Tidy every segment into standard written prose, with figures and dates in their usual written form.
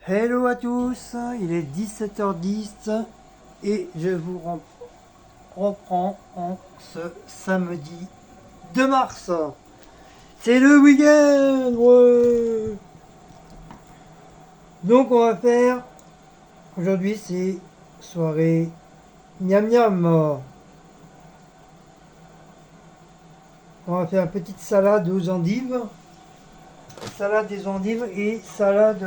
Hello à tous, il est 17h10 et je vous reprends en ce samedi 2 mars. C'est le week-end, ouais. Donc on va faire, aujourd'hui c'est soirée miam miam. On va faire une petite salade aux endives, salade des endives et salade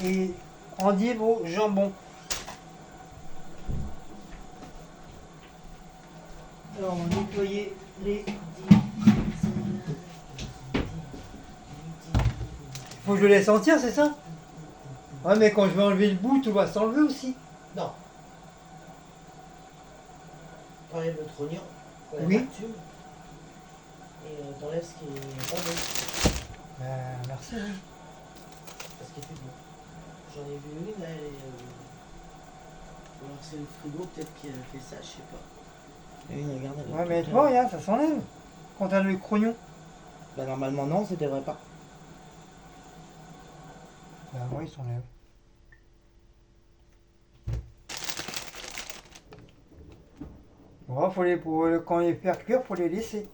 et endives au jambon. Alors on va nettoyer les... Faut que je le laisse entière, c'est ça? Ouais, mais quand je vais enlever le bout, tout va s'enlever aussi. Non. T'enlèves le trognon, Oui. l'amertume, et t'enlèves ce qui est pas bon. Merci, oui. Parce qu'il est plus bon. J'en ai vu une, là, elle est. Ou alors c'est le frigo, peut-être qui a fait ça, je sais pas. Et une, regarde, elle est Ouais, mais toute, toi, regarde, ça s'enlève. Quand t'as le crognon. Bah, normalement, non, ça devrait pas. Bah, oui, il s'enlève. Bon, quand les faire cuire, faut les laisser.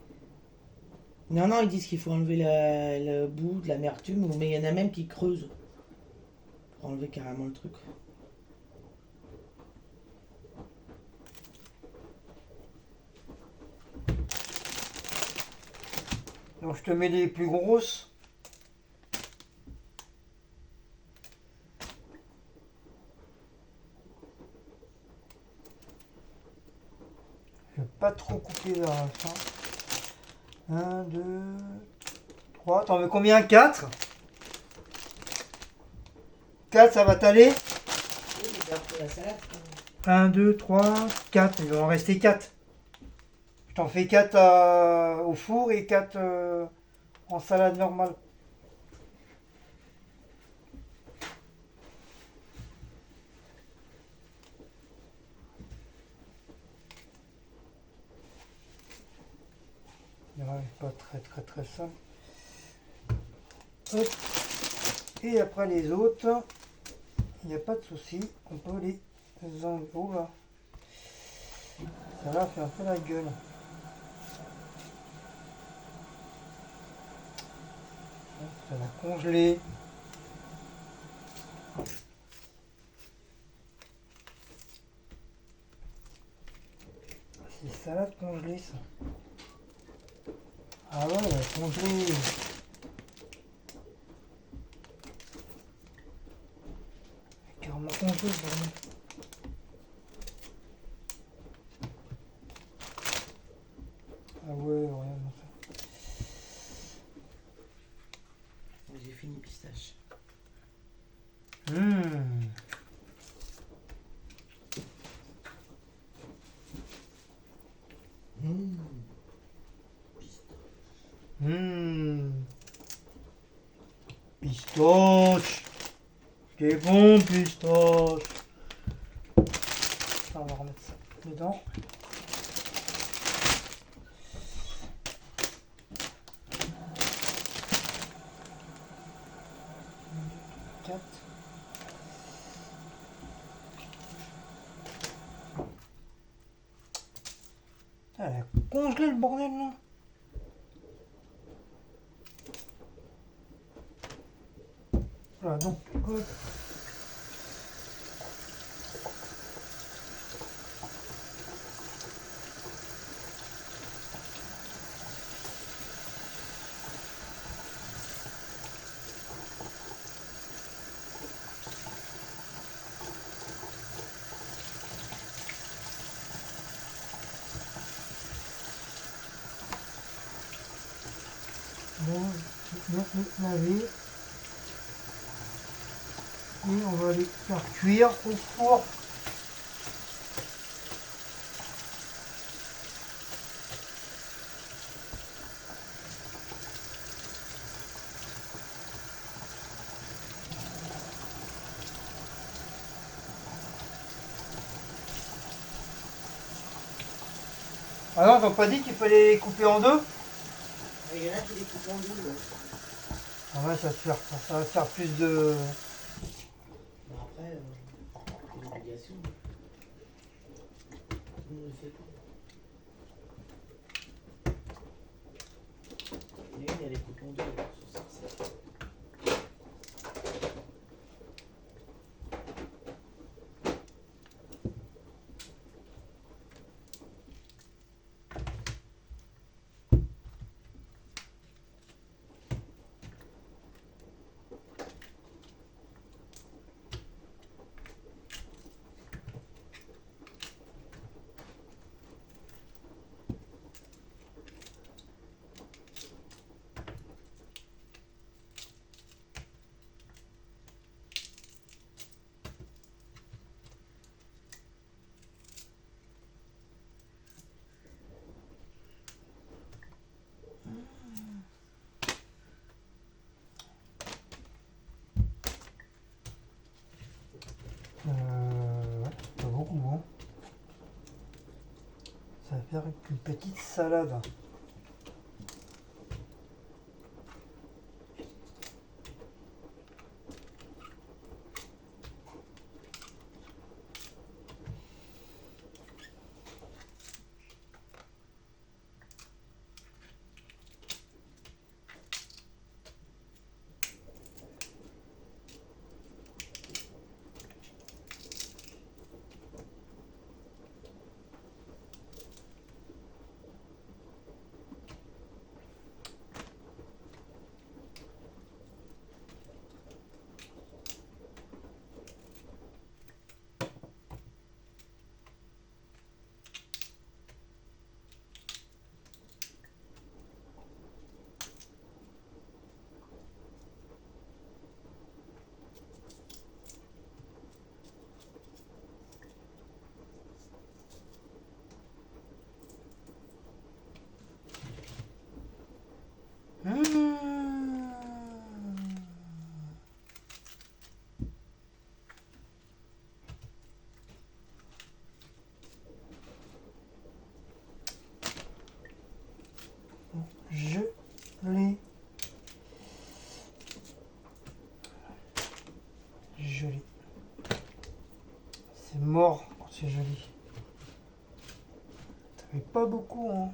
Non, non, ils disent qu'il faut enlever le bout de l'amertume, mais il y en a même qui creusent pour enlever carrément le truc. Donc, je te mets les plus grosses. Je vais pas trop couper vers la fin. 1, 2, 3. T'en veux combien? 4? 4, ça va t'aller? Oui, mais t'as repris la salade quand même. 1, 2, 3, 4. Il va en rester 4. Je t'en fais 4 au four et 4 en salade normale. Ouais, pas très simple. Hop. Et après les autres, il n'y a pas de souci, on peut les enlever. Oh là, ça là fait un peu la gueule. Ça va congeler. C'est salade congelée ça. Ah ouais, elle a congelé. Carrément congelé, vraiment. Ah ouais, regarde ça. J'ai fini pistache. Mmh. Mmh. Pistache. C'est bon, pistache. Ça, on va remettre ça dedans. Elle a congelé le bordel là. Voilà, donc. Hop. Bon, bien laver. Et on va les faire cuire au four. Ah non, t'as pas dit qu'il fallait les couper en deux? Il y en a qui les coupent en double. Ah ouais, ça va faire plus de... après, c'est une obligation. Tout le monde le fait pas. Il y a les cotons d'eau sur ça. Ouais, pas beaucoup, hein. Ça va faire une petite salade. Je l'ai. Joli. C'est mort quand c'est joli. Ça fait pas beaucoup, hein.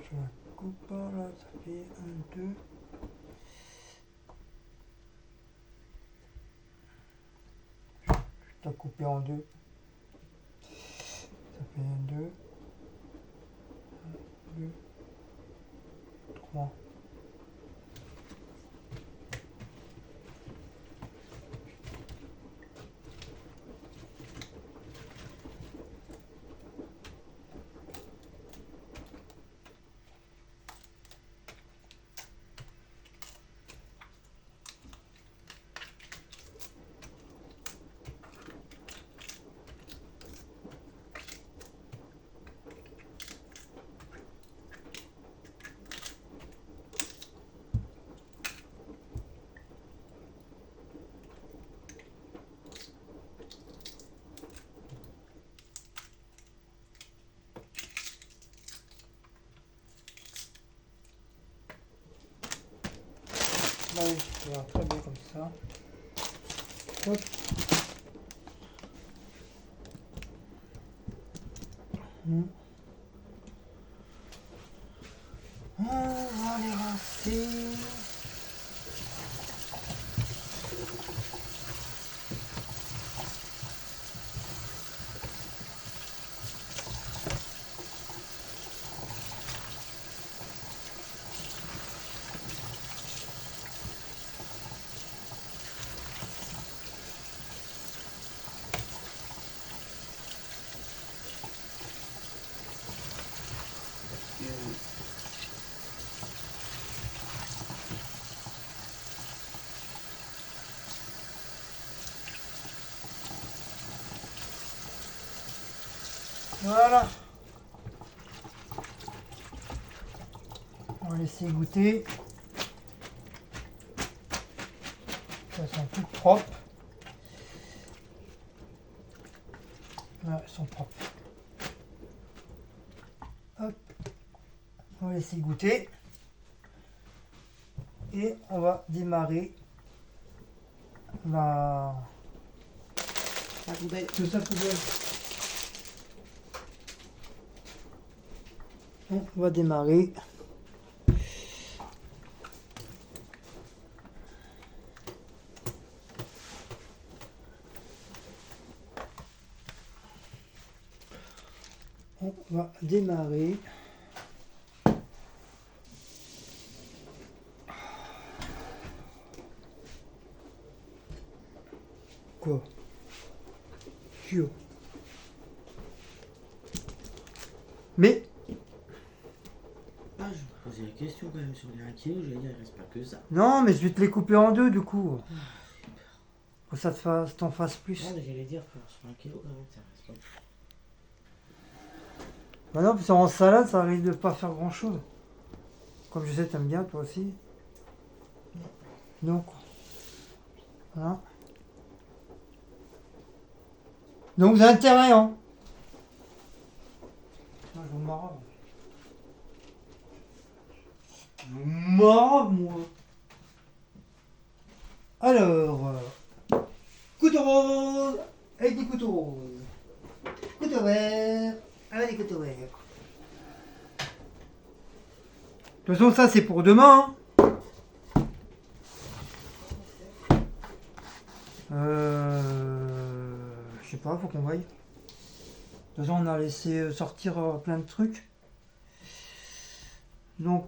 Je la coupe là, ça fait 1, 2. Je la couper en deux. Ça fait 1, 2. 1, 2, 3. Là, ça va très bien comme ça. Hop. On va les rincer. Voilà. On va laisser goûter. Elles sont toutes propres. Là, elles sont propres. Hop. On va laisser goûter. Et on va démarrer la poubelle. tout ça poubelle. On va démarrer. On va démarrer. Quoi? Chiot. Mais Ah, je me posais la question quand même sur les 1 kg, j'allais dire, il reste pas que ça. non, mais je vais te les couper en deux du coup. Pour que ça t'en fasse plus. Non, mais j'allais dire, sur 1 kg quand même, ça reste pas. Bah non, parce qu'en salade, ça risque de pas faire grand chose. Comme je sais, t'aimes bien toi aussi. Donc, voilà. Donc, vous avez intérêt, hein. Tiens, je vous marre. Je vous marre, moi. Alors, couteau rose, avec des couteaux roses. Couteau vert, avec des couteaux verts. De toute façon, ça c'est pour demain. Je sais pas, faut qu'on vaille. De toute façon, on a laissé sortir plein de trucs. Donc,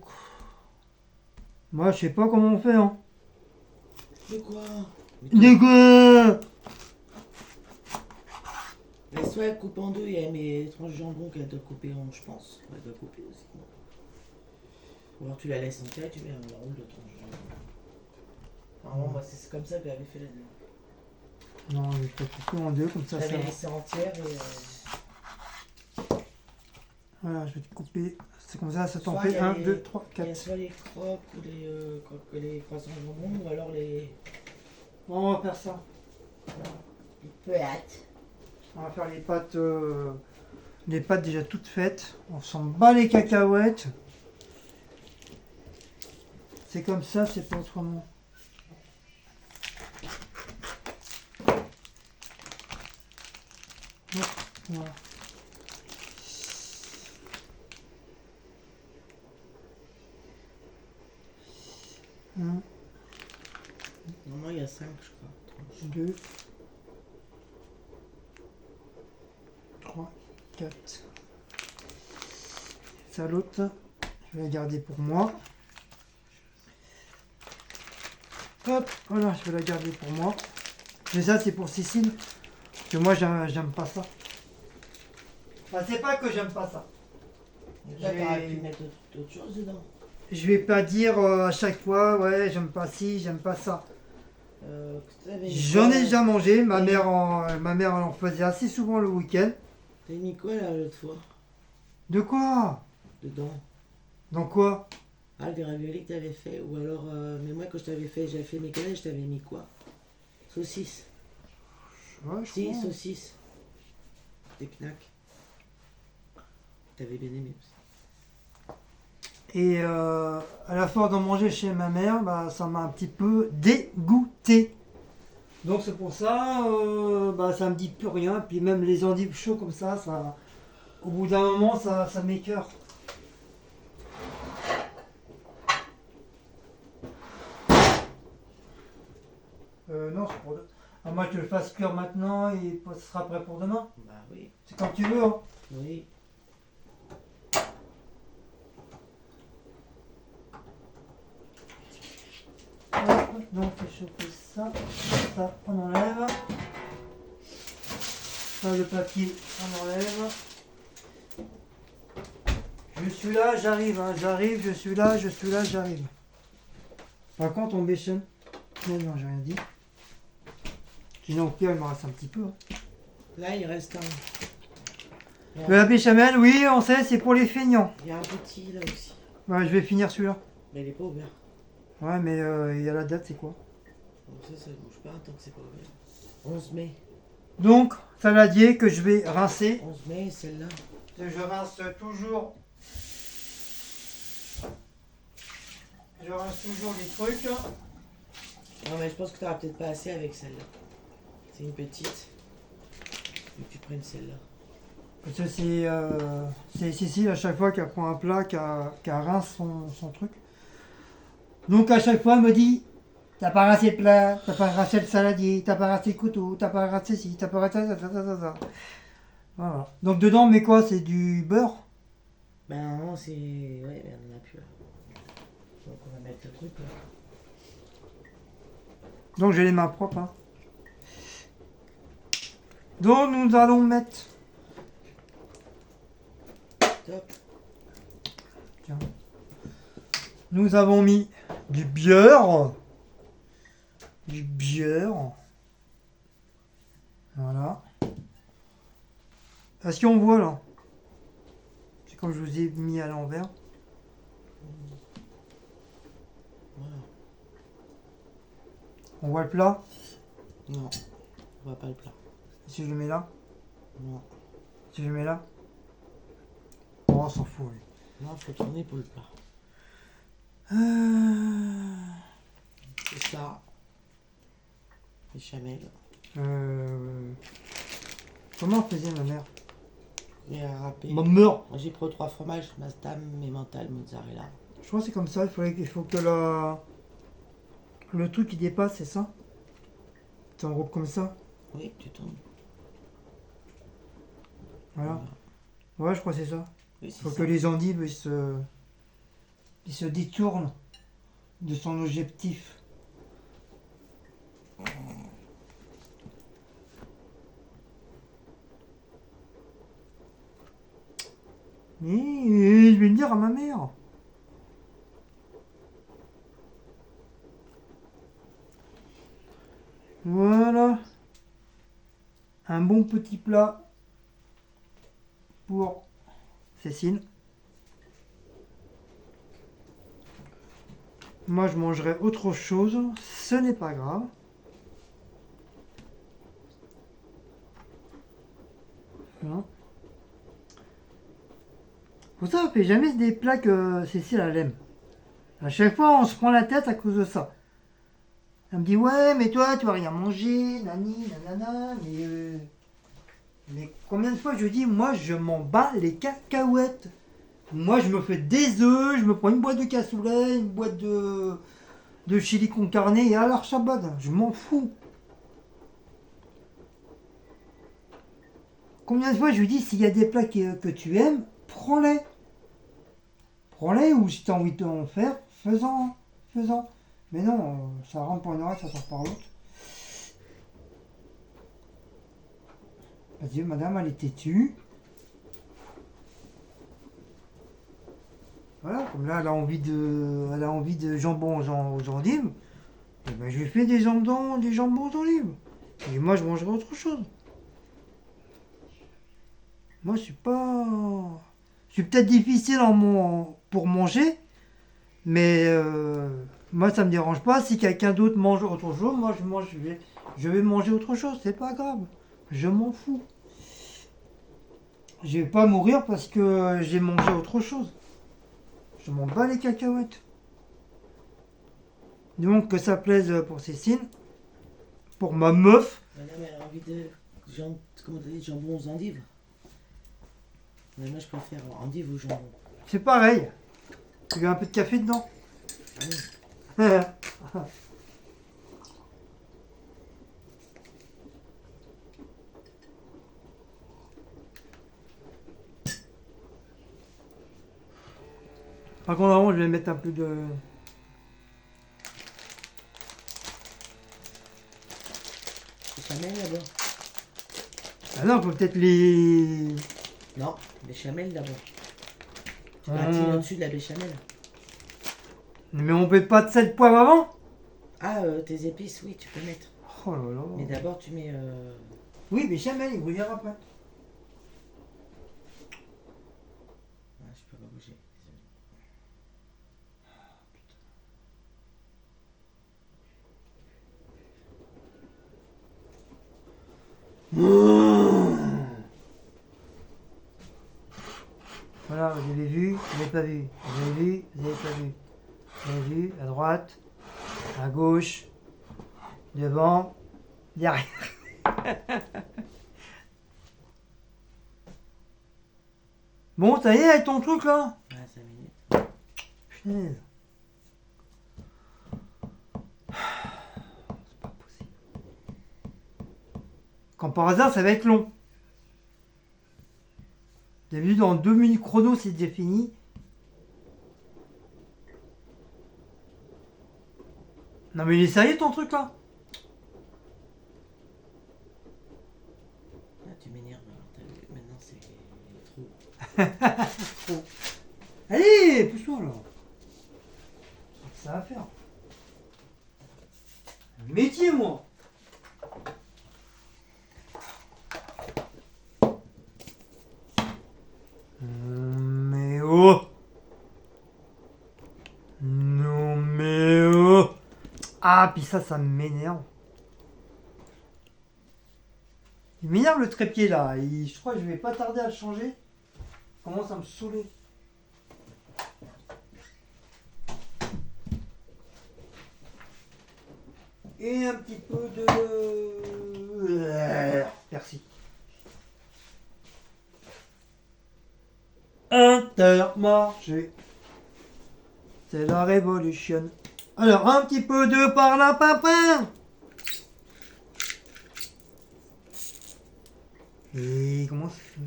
moi, je sais pas comment on fait, hein. De quoi? Des quoi? Mais soit elle coupe en deux, il y a mes tranches de jambon qu'elle doit couper en, je pense. Elle doit couper aussi. Ou alors tu la laisses entière et tu mets un roule de tranches de jambon. Normalement, moi, c'est comme ça que j'avais fait la dernière. Non, je vais pas couper en deux, comme ça, ça J'avais va. laissé entière et. Voilà, je vais te couper. C'est comme ça t'en Soit fait il y a 1, les- 2, 3, Il y a 4. soit les croques ou les croissants de jambon ou alors les. On va faire ça. les pâtes. On va faire les pâtes déjà toutes faites. On s'en bat les cacahuètes. C'est comme ça, c'est pas autrement. Hop, voilà. Un, Normalement, il y a 5, je crois. tranches. 2, 3, 4. Ça l'autre, je vais la garder pour moi. Hop, voilà, je vais la garder pour moi. Mais ça, c'est pour Cécile. Parce que moi, j'aime pas ça. Enfin, c'est pas que j'aime pas ça. Et toi, t'aurais pu mettre d'autres choses dedans. Je vais pas dire à chaque fois, ouais, j'aime pas ci, j'aime pas ça. J'en ai déjà mangé. Ma mère elle en faisait assez souvent le week-end. T'as mis quoi là l'autre fois? De quoi? Dedans? Dans quoi? Ah, des raviolis que t'avais fait. Ou alors, mais moi quand j'avais fait mes canets, je t'avais mis quoi? Saucisse. Ouais, je Si, crois. saucisse. Des knacks. T'avais bien aimé aussi. Et à la force d'en manger chez ma mère, bah, ça m'a un petit peu dégoûté. Donc c'est pour ça, bah, ça me dit plus rien. Puis même les endives chauds comme ça, au bout d'un moment, ça m'écœure. Non, c'est pour... À moins que je le fasse cuire maintenant et ce sera prêt pour demain. Bah oui. C'est quand tu veux, hein. Oui. Donc on fait chauffer ça, ça on enlève, ça le papier on enlève. Je suis là, j'arrive, hein, j'arrive, je suis là, j'arrive. Par contre on béchonne. Non, j'ai rien dit. Sinon au pire il me reste un petit peu. Hein. Là, il reste un. Ouais. La béchamel, oui, on sait, c'est pour les feignants. Il y a un petit là aussi. Ouais, je vais finir celui-là. Mais il est pas ouvert. Ouais, mais il y a la date, c'est quoi? Donc ça bouge pas tant que c'est pas ouvert. 11 mai. Donc, saladier que je vais rincer. 11 mai, celle-là. Je rince toujours. Je rince toujours les trucs. Non, mais je pense que t'auras peut-être pas assez avec celle-là. C'est une petite. Faut que tu prennes celle-là. Parce que c'est Cécile à chaque fois qu'elle prend un plat, qu'elle rince son truc. Donc à chaque fois elle me dit, t'as pas rincé le plat, t'as pas rincé le saladier, t'as pas rincé le couteau, t'as pas rincé ci, t'as pas rincé ça. Voilà. Donc dedans mais quoi, c'est du beurre? Ben non, c'est... Ouais, mais on en a plus là. Donc on va mettre le truc là. Donc j'ai les mains propres. Hein. Donc nous allons mettre... Top. Tiens. Nous avons mis du beurre. Du beurre. Voilà. Est-ce qu'on voit là? C'est comme je vous ai mis à l'envers. Voilà. On voit le plat. Non, on voit pas le plat. Si je le mets là. Non. Si je le mets là. Oh, on s'en fout. Lui. Non, faut tourner pour le plat. C'est ça. Béchamel. Comment on faisait ma mère? Et à râper. Ma mère. Moi j'ai pris 3 fromages, mastam, emmental, mozzarella. Je crois que c'est comme ça. Il faut que le truc qui dépasse, c'est ça? C'est un groupe comme ça. Oui, tu tournes. Voilà. Ouais, je crois que c'est ça. Oui, Il c'est faut ça. que les endives ils se détournent de son objectif. Mais je vais le dire à ma mère. Voilà. Un bon petit plat pour Cécile. Moi, je mangerai autre chose. Ce n'est pas grave. Voilà. Pour ça, on fait jamais des plats que Cécile elle aime. À chaque fois, on se prend la tête à cause de ça. Elle me dit, ouais, mais toi, tu vas rien manger, nani, nanana, mais combien de fois je dis, moi, je m'en bats les cacahuètes. Moi, je me fais des œufs, je me prends une boîte de cassoulet, une boîte de chili con carne et à l'archabad. Je m'en fous. Combien de fois je lui dis, s'il y a des plats que tu aimes, prends-les. Prends-les, ou si tu as envie d'en faire, fais-en. Mais non, ça rentre par une oreille, ça sort par l'autre. Vas-y, madame, elle est têtue. Voilà, comme là, elle a envie de jambon aux endives. Eh ben, je lui fais des jambons aux endives. Et moi, je mangerai autre chose. Moi, je suis pas... Je suis peut-être difficile pour manger, mais moi, ça me dérange pas. Si quelqu'un d'autre mange autre chose, moi, je vais manger autre chose. C'est pas grave. Je m'en fous. Je vais pas mourir parce que j'ai mangé autre chose. Je m'en bats les cacahuètes. Donc, que ça plaise pour Cécile, pour ma meuf. Madame, elle a envie de comment t'as dit, jambon aux endives. Mais moi, je préfère endives au jambon. C'est pareil. Tu veux un peu de café dedans? Par contre, avant, je vais mettre un peu de... Béchamel là-bas. Ah non, faut peut-être les... Non, béchamel d'abord. Tu gratines au-dessus de la béchamel. Mais on met pas de sel poivre avant? Ah, tes épices, oui, tu peux mettre. Oh là là. Mais d'abord, tu mets... Oui, béchamel, il brûlera après. Voilà, vous avez vu, vous n'avez pas vu. Vous avez vu, vous n'avez pas vu. Vous avez vu, à droite, à gauche, devant, derrière. Bon, ça y est, avec ton truc là. Ouais, 5 minutes. Punaise. C'est pas possible. Quand par hasard, ça va être long. Vous avez vu, dans 2 minutes chrono, c'est déjà fini. Non mais il est sérieux ton truc là? Là, tu m'énerves. Alors, t'as vu, maintenant, c'est trop. Trop. Allez, pousse-toi là. Ça va faire. Un métier moi. Mais oh. Non mais oh. Ah puis ça m'énerve. Il m'énerve le trépied là. Je crois que je vais pas tarder à le changer. Il commence à me saouler. Et un petit peu de persil. Intermarché. C'est la révolution. Alors, un petit peu de parlimpinpin. Et comment ça se fait?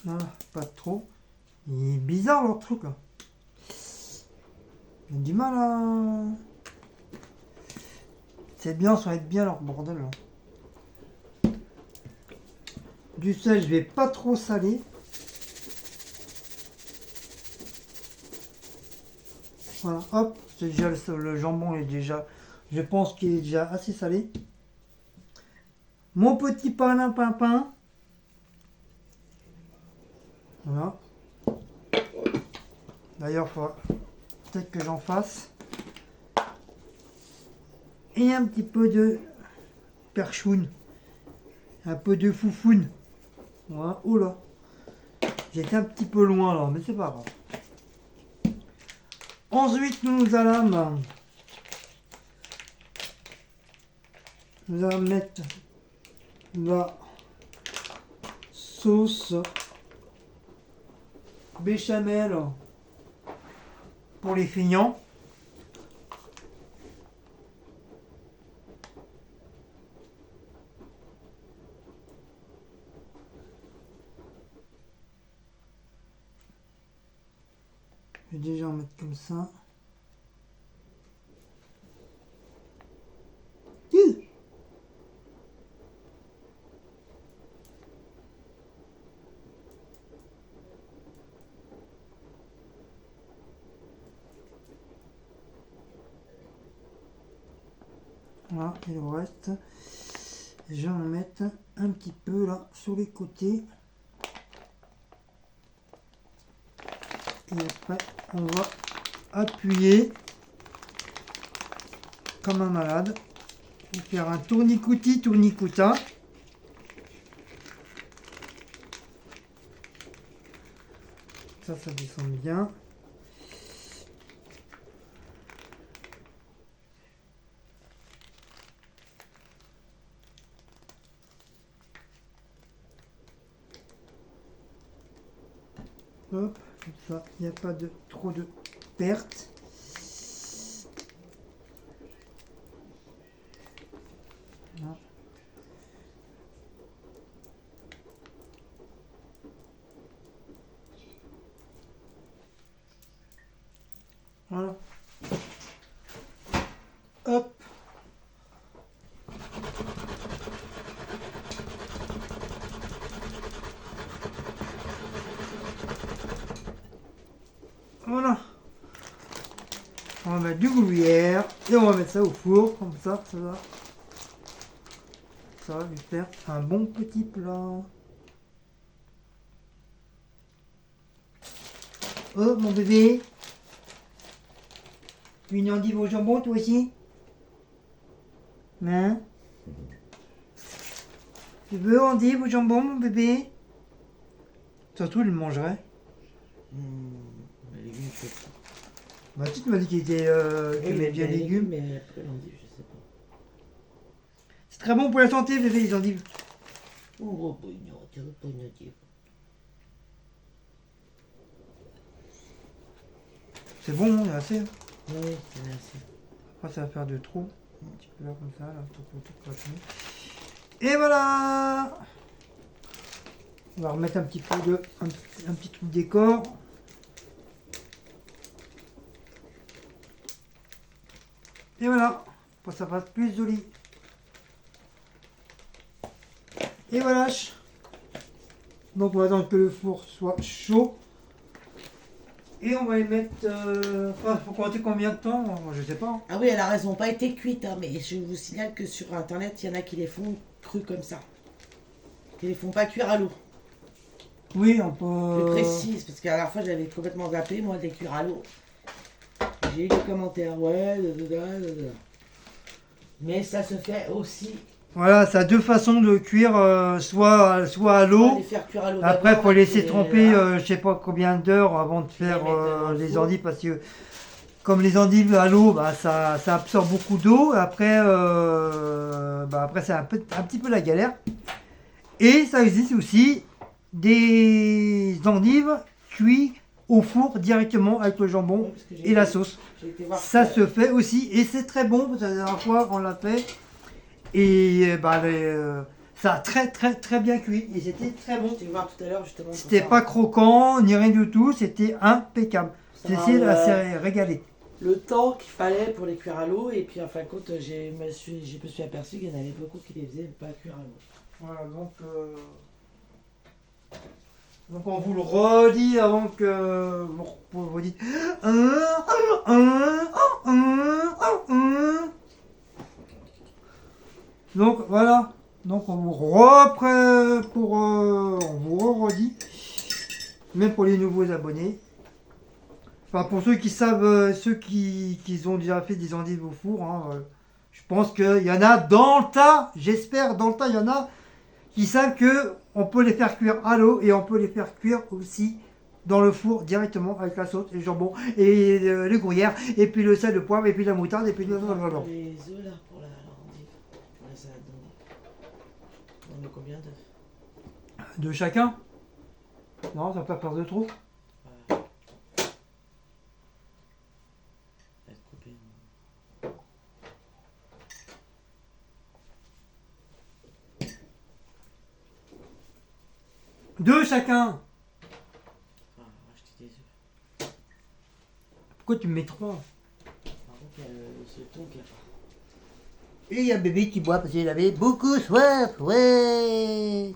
Ah, pas trop. Il est bizarre leur truc là. J'ai du mal à... C'est bien, ça va être bien leur bordel là. Du sel, je vais pas trop saler. Voilà, hop, c'est déjà le jambon est déjà, je pense qu'il est déjà assez salé. Mon petit parlimpinpin. Voilà. D'ailleurs, faut peut-être que j'en fasse. Et un petit peu de perchoun. Un peu de foufoune. Voilà. Oh là. J'étais un petit peu loin là, mais c'est pas grave. Ensuite, nous allons mettre la sauce béchamel pour les feignants. Je vais déjà en mettre comme ça. Voilà, et le reste, je vais en mettre un petit peu là sur les côtés. Et après, on va appuyer comme un malade pour faire un tournicouti, tournicouta. Ça descend bien. Hop, comme ça, il n'y a pas de trop de pertes. Voilà. Voilà. Hop. Voilà. On va mettre du gruyère et on va mettre ça au four, comme ça va lui faire un bon petit plat. Oh mon bébé, Une endive au jambon, toi aussi? Hein? Tu veux endive au jambon, mon bébé? Surtout, il le mangerait. Les légumes, je sais pas. Bah, tu m'as dit qu'il était, qu'il aimait bien les légumes. Mais après, l'endive, je sais pas. C'est très bon pour la santé, bébé, les endives. Oh, bah, non, tu veux pas une endive. C'est bon, il y a assez. Oui, c'est assez. Après, ça va faire de trop. Un petit peu là, comme ça, là, tout craquer. Et voilà! On va remettre un petit peu de. Un petit truc décor. Et voilà, pour que ça fasse plus joli. Et voilà. Donc on va attendre que le four soit chaud. Et on va les mettre. Enfin, faut compter combien de temps? Moi, je sais pas. Ah oui, elle a raison, pas été cuite, hein, mais je vous signale que sur internet, il y en a qui les font crus comme ça. Qui les font pas cuire à l'eau. Oui, on Je peut. précise, parce qu'à la fois j'avais complètement zappé, moi, des cuire à l'eau. J'ai eu des commentaires, ouais, mais ça se fait aussi. Voilà, ça a deux façons de cuire, soit à l'eau. Les faire cuire à l'eau Après, d'abord, faut et laisser puis, tremper, voilà. je sais pas combien d'heures avant de faire mettre dans le les four. endives, parce que comme les endives à l'eau, bah, ça absorbe beaucoup d'eau. Après, après c'est un petit peu la galère. Et ça existe aussi des endives cuites au four directement avec le jambon Ouais, parce que j'ai et la été- sauce. j'ai été voir Ça se fait aussi et c'est très bon, parce que la dernière fois on l'a fait. Et ça a très bien cuit et c'était très bon. J'étais voir tout à l'heure justement. C'était pas croquant ni rien du tout, c'était impeccable. Ça Cécile va, s'est régalée. le temps qu'il fallait pour les cuire à l'eau, et puis en fin de compte, je me suis aperçu qu'il y en avait beaucoup qui les faisaient pas cuire à l'eau. Voilà, donc on vous le redit avant que vous dites. Donc voilà, donc on vous on vous redit, même pour les nouveaux abonnés. Enfin, pour ceux qui savent, ceux qui ont déjà fait des endives au four, hein, je pense qu'il y en a dans le tas, j'espère dans le tas, il y en a qui savent que on peut les faire cuire à l'eau et on peut les faire cuire aussi dans le four directement avec la sauce et le jambon et le gruyère et puis le sel, le poivre et puis la moutarde et puis le... Les œufs là pour la endive, pour la salade d'endive. On met combien d'œufs? De chacun. Non, ça va pas faire de trop. Ça va être coupé. De chacun. Ah, acheter des œufs. Pourquoi tu me mets trois? Par contre, il y a ce ton qui a pas. Et il y a bébé qui boit parce qu'il avait beaucoup soif, ouais.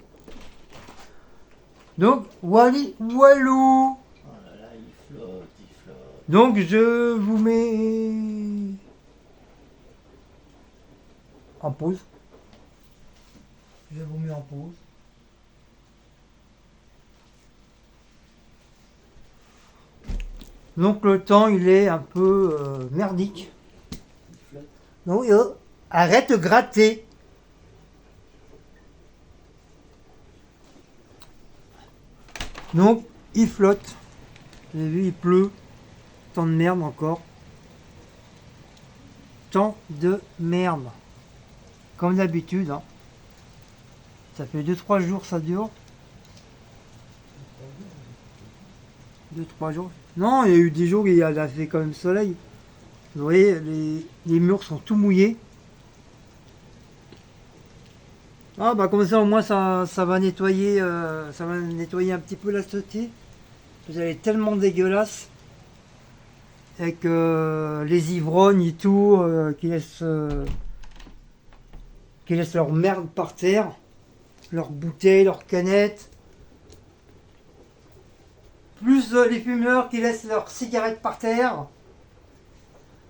Donc, wally, walou. Oh là là, il flotte, il flotte. Donc, je vous mets en pause. Je vous mets en pause. Donc, le temps, il est un peu merdique. Il flotte. Non, yo, arrête de gratter. Donc, il flotte. Vous avez vu, il pleut. Tant de merde encore. Tant de merde. Comme d'habitude. Hein. Ça fait 2-3 jours ça dure. 2-3 jours. Non, il y a eu des jours où il a fait quand même soleil. Vous voyez, les murs sont tout mouillés. Ah bah comme ça au moins ça va nettoyer un petit peu la société. Vous avez tellement dégueulasse avec les ivrognes et tout qui laissent leur merde par terre, leurs bouteilles, leurs canettes. Plus les fumeurs qui laissent leurs cigarettes par terre.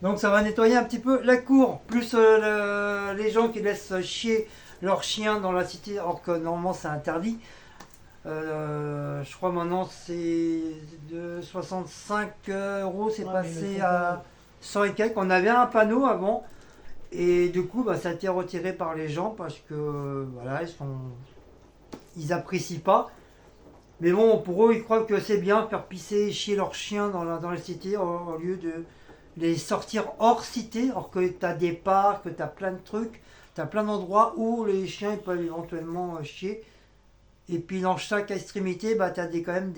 Donc ça va nettoyer un petit peu la cour. Plus les gens qui laissent chier leurs chiens dans la cité, alors que normalement c'est interdit. Je crois maintenant c'est de 65 €, c'est Ouais, passé mais ils le font à 100 et quelques. On avait un panneau avant. Et du coup, bah, ça a été retiré par les gens parce que voilà, ils apprécient pas. Mais bon, pour eux, ils croient que c'est bien faire pisser et chier leurs chiens dans la cité au lieu de les sortir hors cité. Alors que tu as des parcs, que tu as plein de trucs, tu as plein d'endroits où les chiens ils peuvent éventuellement chier. Et puis dans chaque extrémité, bah, tu as quand même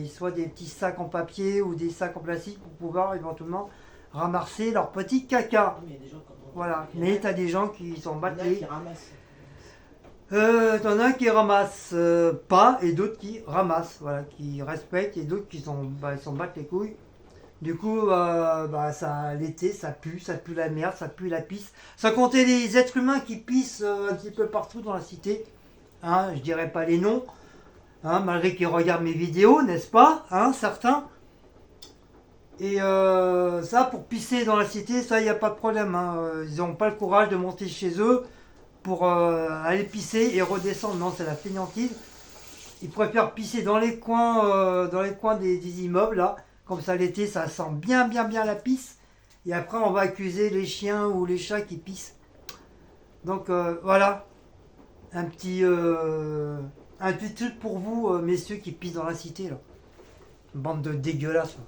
soit des petits sacs en papier ou des sacs en plastique pour pouvoir éventuellement ramasser leur petit caca. Mais il y a des gens qui en ont- Voilà. il y en a- Mais tu as des gens qui s'en il y en battent a les. qui ramassent. T'en as un qui ramasse pas et d'autres qui ramassent, voilà, qui respectent et d'autres qui s'en battent les couilles. Du coup, bah, l'été, ça pue la merde, ça pue la pisse. Sans compter les êtres humains qui pissent un petit peu partout dans la cité. Hein, je dirais pas les noms, hein, malgré qu'ils regardent mes vidéos, n'est-ce pas, hein, certains. Et ça, pour pisser dans la cité, ça, il n'y a pas de problème. Hein. Ils n'ont pas le courage de monter chez eux pour aller pisser et redescendre. Non, c'est la fainéantise. Ils préfèrent pisser dans les coins, des immeubles, là. Comme ça, l'été, ça sent bien, bien, bien la pisse. Et après, on va accuser les chiens ou les chats qui pissent. Donc, voilà. Un petit truc pour vous, messieurs, qui pissent dans la cité, là. Une bande de dégueulasses, là.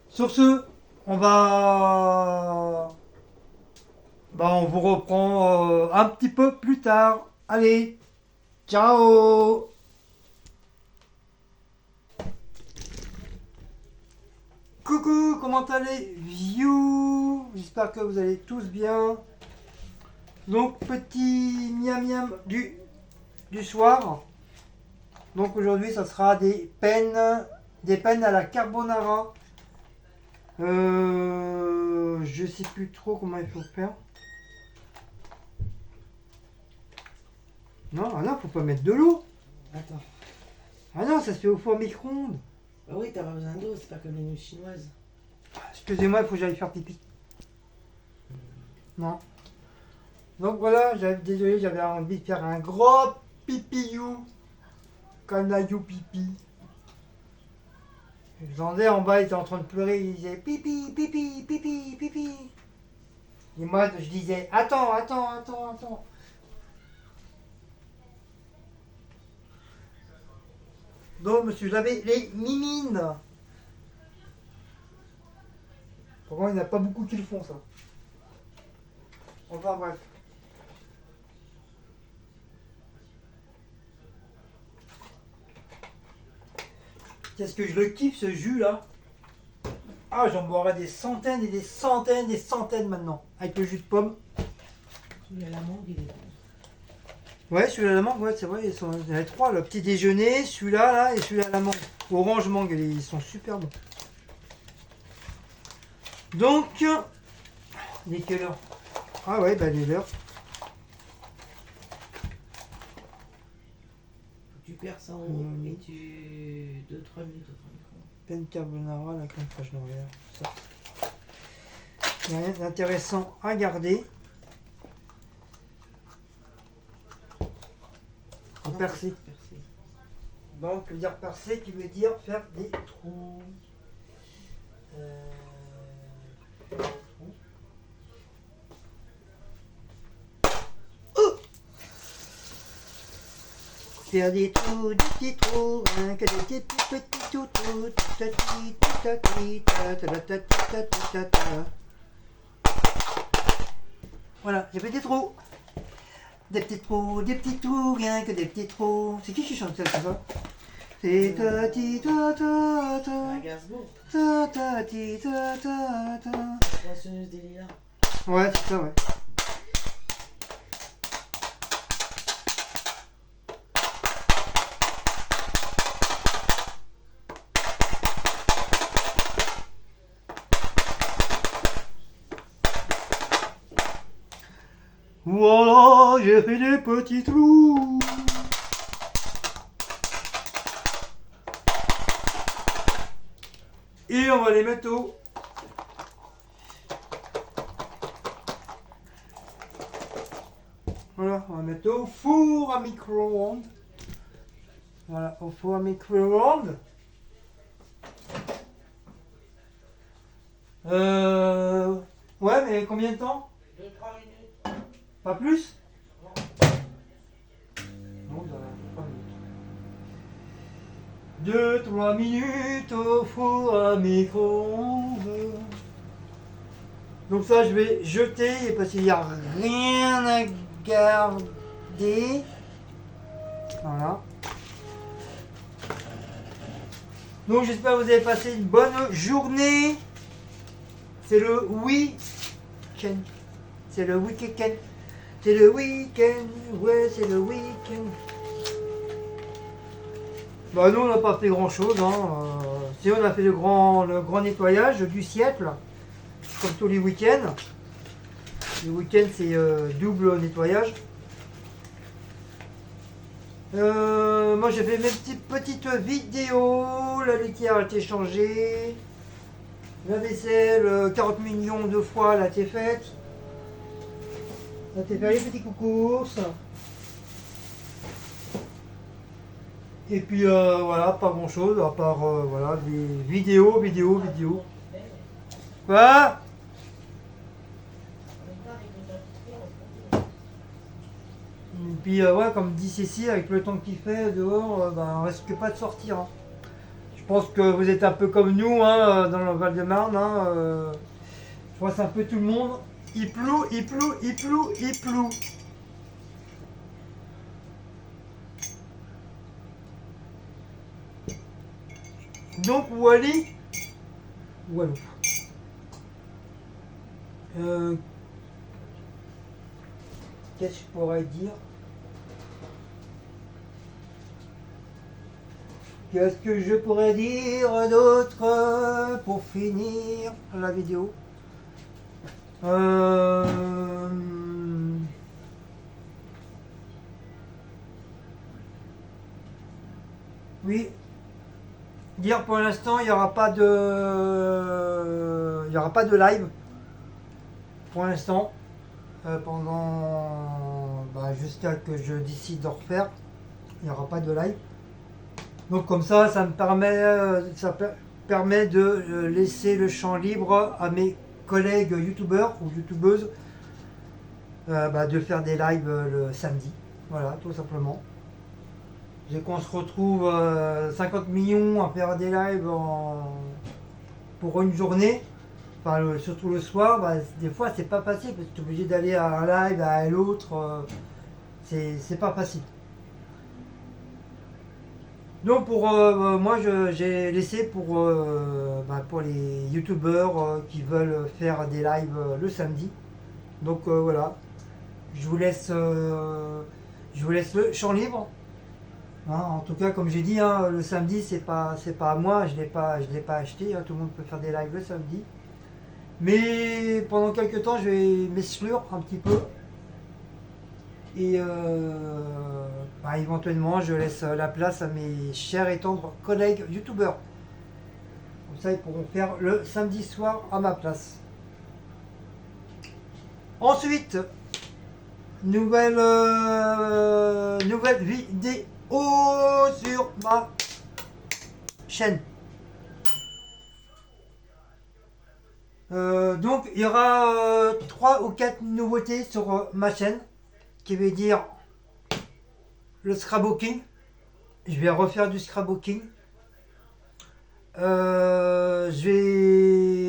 Sur ce, on va... Bah, on vous reprend un petit peu plus tard. Allez, ciao! Coucou, comment allez vous? J'espère que vous allez tous bien. Donc, petit miam miam du soir. Donc aujourd'hui, ça sera des pennes à la carbonara. Je sais plus trop comment il faut faire. Non, ah non, faut pas mettre de l'eau. Attends. Ah non, ça se fait au four micro-ondes. Bah oui, t'as pas besoin d'eau, c'est pas comme les nouilles chinoises. Excusez-moi, il faut que j'aille faire pipi. Non. Donc voilà, désolé, j'avais envie de faire un gros pipi-you. Comme la you pipi. J'entendais en bas, il était en train de pleurer, il disait pipi, pipi, pipi, pipi. Et moi, je disais attends. Donc, je me suis lavé les mimines. Pourquoi il n'y en a pas beaucoup qui le font, ça. Enfin, bref. Qu'est-ce que je le kiffe, ce jus-là. Ah, j'en boirais des centaines et des centaines et des centaines maintenant. Avec le jus de pomme. Celui à la mangue, il est bon. Ouais, celui-là à la mangue, ouais, c'est vrai, il y en a trois. Le petit déjeuner, celui-là, là, et celui-là à la mangue. Orange mangue, ils sont super bons. Donc, il est quelle heure? Ah ouais, bah il est l'heure. Tu perces en haut et tu... 2-3 minutes au fond du fond. Peine carbonara, la crème fraîche Noël. Ça. Il n'y a rien d'intéressant à garder. En percer. Donc, dire percer qui veut dire faire des trous. Oh, faire des petits trous, hein, que des petits trous, voilà, j'ai fait des trous. Des petits trous, rien que des petits trous. C'est qui chante ça, c'est ta ti ta ta ta Un Gainsbourg. ta ta ti ta ta ta. Poissonneuse des lilas. Ouais, c'est ça, ouais. Voilà, j'ai fait des petits trous. Et on va les mettre au... Voilà, on va mettre au four à micro-ondes. Voilà, au four à micro-ondes. Ouais, mais combien de temps? 2-3 minutes. Pas plus? Non, 3 minutes au four à micro-ondes. Donc ça, je vais jeter parce qu'il n'y a rien à garder. Voilà. Donc j'espère que vous avez passé une bonne journée. C'est le week-end. C'est le week-end. C'est le week-end. Ouais, c'est le week-end. Bah nous on n'a pas fait grand chose. Si on a fait le grand nettoyage du siècle. Comme tous les week-ends. Le week-end c'est double nettoyage. Moi j'ai fait mes petites vidéos. La litière a été changée. La vaisselle, 40 millions de fois, elle a été faite. Ça a été fait les petites courses. Et puis voilà, pas grand chose à part voilà, des vidéos. Quoi? Et puis ouais, comme dit Cécile, avec le temps qu'il fait dehors, ben, on risque pas de sortir. Hein. Je pense que vous êtes un peu comme nous hein, dans le Val-de-Marne. Hein, je pense un peu tout le monde. Il pleut. Donc Wally. Walou. Qu'est-ce que je pourrais dire? Qu'est-ce que je pourrais dire d'autre pour finir la vidéo? Oui. Dire pour l'instant, il n'y aura pas de live. Pour l'instant. Pendant jusqu'à que je décide de refaire. Il n'y aura pas de live. Donc comme ça, ça permet de laisser le champ libre à mes collègues youtubeurs ou youtubeuses de faire des lives le samedi. Voilà, tout simplement. Dès qu'on se retrouve 50 millions à faire des lives pour une journée, surtout le soir, des fois c'est pas facile parce que tu es obligé d'aller à un live, à l'autre. C'est pas facile. Donc pour moi j'ai laissé pour les youtubeurs qui veulent faire des lives le samedi. Donc voilà. Je vous laisse le champ libre. Hein, en tout cas comme j'ai dit, hein, le samedi c'est pas à moi, je l'ai pas acheté, hein, tout le monde peut faire des lives le samedi. Mais pendant quelques temps je vais m'exclure un petit peu. Et éventuellement, je laisse la place à mes chers et tendres collègues youtubeurs. Comme ça, ils pourront faire le samedi soir à ma place. Ensuite, nouvelle vidéo sur ma chaîne. Donc, il y aura 3 ou 4 nouveautés sur ma chaîne. Qui veut dire le scrapbooking. Je vais refaire du scrapbooking. Je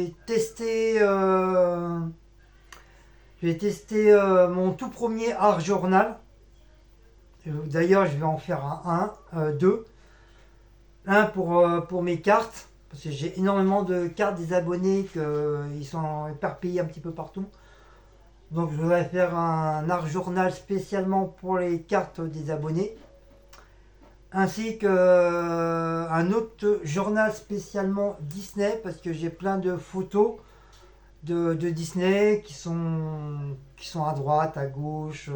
vais tester mon tout premier art journal. D'ailleurs, je vais en faire deux. Un pour mes cartes, parce que j'ai énormément de cartes des abonnés qui sont éparpillés un petit peu partout. Donc je voudrais faire un art journal spécialement pour les cartes des abonnés. Ainsi qu'un autre journal spécialement Disney, parce que j'ai plein de photos de Disney qui sont à droite, à gauche.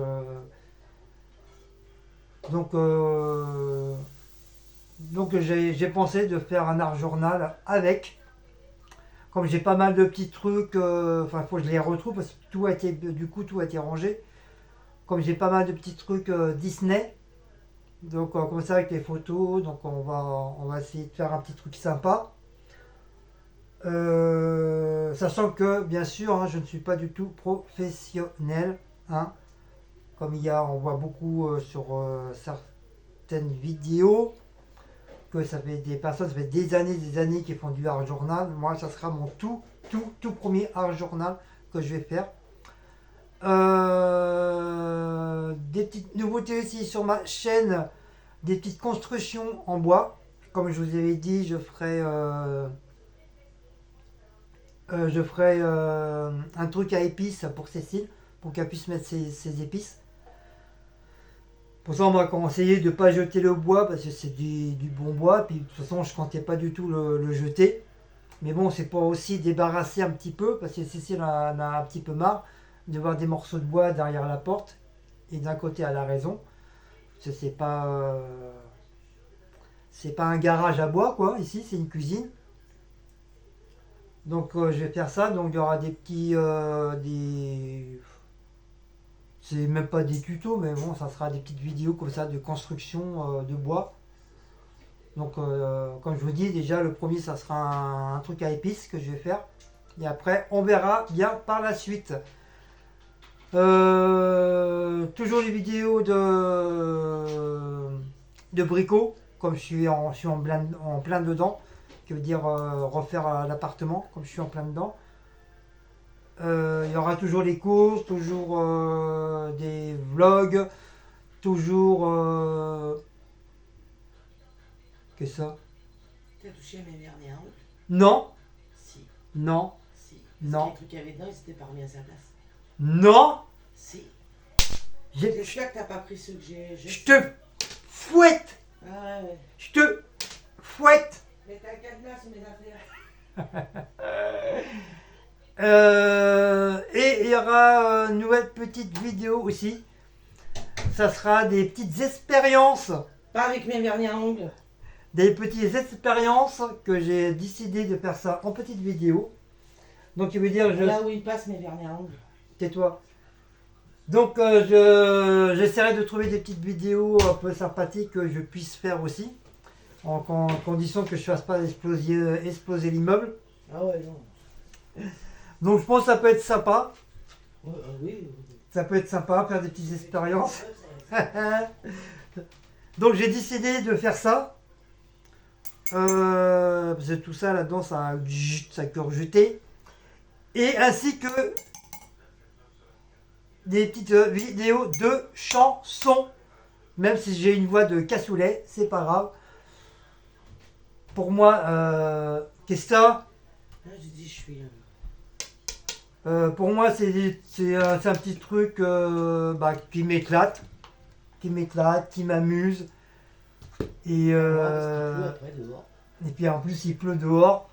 Donc j'ai pensé de faire un art journal avec. Comme j'ai pas mal de petits trucs, il faut que je les retrouve parce que tout a été rangé. Comme j'ai pas mal de petits trucs Disney, donc comme ça avec les photos, donc on va essayer de faire un petit truc sympa. Sachant que, bien sûr, hein, je ne suis pas du tout professionnel. Hein, comme on voit beaucoup sur certaines vidéos, que ça fait des personnes, ça fait des années qui font du art journal. Moi, ça sera mon tout premier art journal que je vais faire. Des petites nouveautés aussi sur ma chaîne, des petites constructions en bois. Comme je vous avais dit, je ferai un truc à épices pour Cécile, pour qu'elle puisse mettre ses épices. Pour ça, on m'a conseillé de ne pas jeter le bois parce que c'est du bon bois. Puis de toute façon, je comptais pas du tout le jeter. Mais bon, c'est pour aussi débarrasser un petit peu parce que Cécile en a un petit peu marre de voir des morceaux de bois derrière la porte. Et d'un côté, elle a raison. Parce que c'est pas un garage à bois, quoi. Ici, c'est une cuisine. Donc, je vais faire ça. Donc, il y aura des petits. C'est même pas des tutos, mais bon, ça sera des petites vidéos comme ça de construction de bois. Donc, comme je vous dis, déjà, le premier, ça sera un truc à épices que je vais faire. Et après, on verra bien par la suite. Toujours les vidéos de bricots, comme je suis en plein dedans, qui veut dire refaire l'appartement, comme je suis en plein dedans. Il y aura toujours les courses, toujours des vlogs, toujours... Qu'est-ce que ça? T'as touché mes derniers ongles? Non, Si, non, si. Non. Les trucs qu'il y avait dedans, ils s'étaient pas remis à sa place. non. Si. J'ai- J'espère que t'as pas pris ceux que j'ai. Je te fouette. Ah ouais. Je te fouette. Mais t'as le cadenas sur mes affaires. Et il y aura une nouvelle petite vidéo aussi. Ça sera des petites expériences. Pas avec mes vernis à ongles. Des petites expériences que j'ai décidé de faire ça en petite vidéo. Donc il veut dire, Là où ils passent mes vernis à ongles. tais-toi. Donc j'essaierai de trouver des petites vidéos un peu sympathiques que je puisse faire aussi. En condition que je fasse pas exploser l'immeuble. Ah ouais, non. Donc je pense que ça peut être sympa. Ouais, oui. Ça peut être sympa, faire des petites expériences. Donc j'ai décidé de faire ça. Parce que tout ça là-dedans, ça a cœur jeté. Et ainsi que des petites vidéos de chansons. Même si j'ai une voix de cassoulet, c'est pas grave. Pour moi, qu'est-ce que ça? Ah, je dis, je suis. Pour moi, c'est un petit truc qui m'éclate, qui m'amuse. Et, Après, dehors. et puis en plus, il pleut dehors.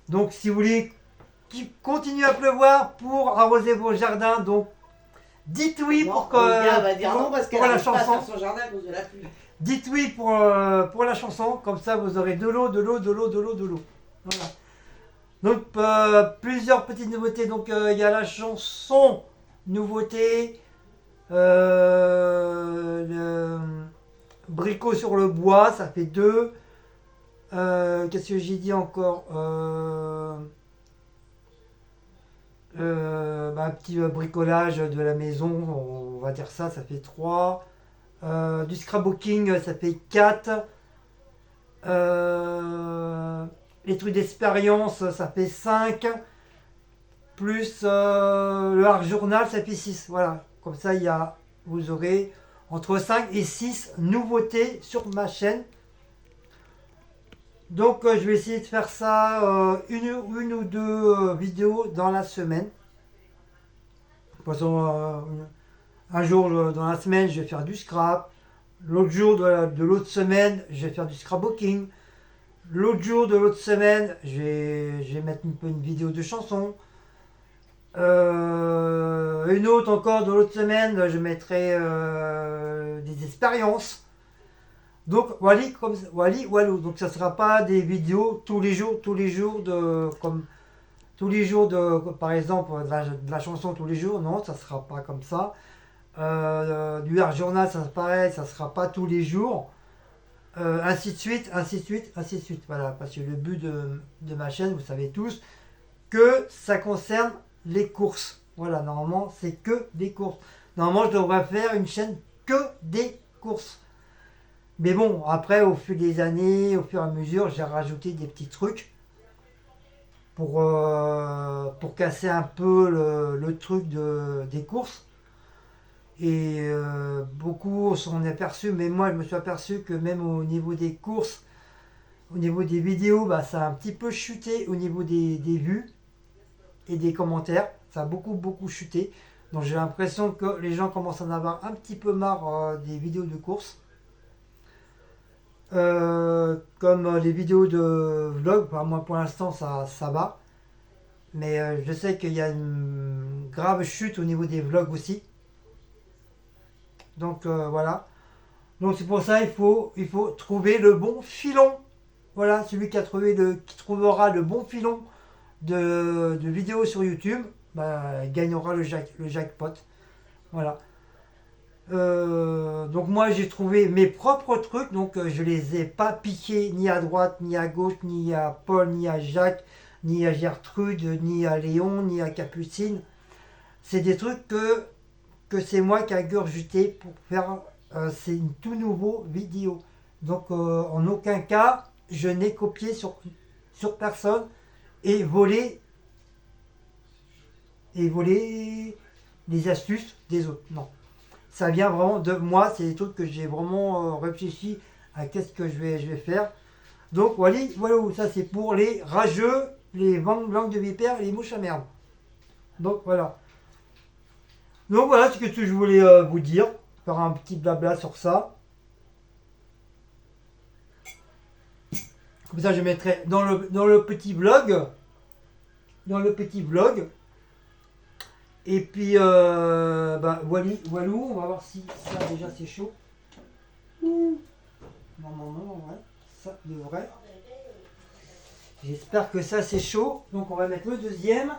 Donc, si vous voulez qu'il continue à pleuvoir pour arroser vos jardins, donc dites oui Non, pour que le gars va dire non parce qu'elle pour la arrive pas à chanson. faire son jardin à cause de la pluie. Dites oui pour la chanson, comme ça vous aurez de l'eau. Voilà. Donc plusieurs petites nouveautés. Donc il y a la chanson nouveauté, le bricot sur le bois, ça fait 2. Qu'est-ce que j'ai dit encore? Un petit bricolage de la maison, on va dire ça fait 3. Du scrapbooking, ça fait 4. Les trucs d'expérience, ça fait 5. Plus le art journal, ça fait 6. Voilà. Comme ça, vous aurez entre 5 et 6 nouveautés sur ma chaîne. Donc, je vais essayer de faire ça une ou deux vidéos dans la semaine. De toute façon, un jour dans la semaine, je vais faire du scrap. L'autre jour de l'autre semaine, je vais faire du scrapbooking. L'autre jour de l'autre semaine, je vais mettre une vidéo de chanson. Une autre encore de l'autre semaine, je mettrai des expériences. Donc walou. Donc ça sera pas des vidéos tous les jours par exemple de la chanson tous les jours. Non, ça sera pas comme ça. Du art journal, ça pareil, ça sera pas tous les jours. ainsi de suite, ainsi de suite, ainsi de suite. Voilà, parce que le but de ma chaîne, vous savez tous, que ça concerne les courses. Voilà, normalement, c'est que des courses. Normalement, je devrais faire une chaîne que des courses. Mais bon, après, au fil des années, au fur et à mesure, j'ai rajouté des petits trucs pour casser un peu le truc des courses. Et beaucoup s'en est aperçu, mais moi, je me suis aperçu que même au niveau des courses, au niveau des vidéos, bah, ça a un petit peu chuté au niveau des vues et des commentaires. Ça a beaucoup, beaucoup chuté. Donc j'ai l'impression que les gens commencent à en avoir un petit peu marre des vidéos de course. Comme les vidéos de vlog, bah, moi pour l'instant ça va. Mais je sais qu'il y a une grave chute au niveau des vlogs aussi. Donc voilà. Donc c'est pour ça il faut trouver le bon filon. Voilà, celui qui trouvera le bon filon de vidéos sur YouTube, bah, gagnera le jackpot. Voilà. Donc moi j'ai trouvé mes propres trucs, donc je les ai pas piqués ni à droite, ni à gauche, ni à Paul, ni à Jacques, ni à Gertrude, ni à Léon, ni à Capucine. C'est des trucs que c'est moi qui a gurgité pour faire c'est une tout nouveau vidéo. Donc en aucun cas je n'ai copié sur personne et volé les astuces des autres. Non. Ça vient vraiment de moi, c'est des trucs que j'ai vraiment réfléchi à qu'est-ce que je vais faire. Donc voilà, ça c'est pour les rageux, les langues de vipère et les mouches à merde. Donc voilà. Donc voilà ce que je voulais vous dire, faire un petit blabla sur ça. Comme ça je mettrai dans le petit vlog. Et puis, bah, voilou, on va voir si ça déjà c'est chaud. Non, ouais, ça devrait. J'espère que ça c'est chaud. Donc on va mettre le deuxième.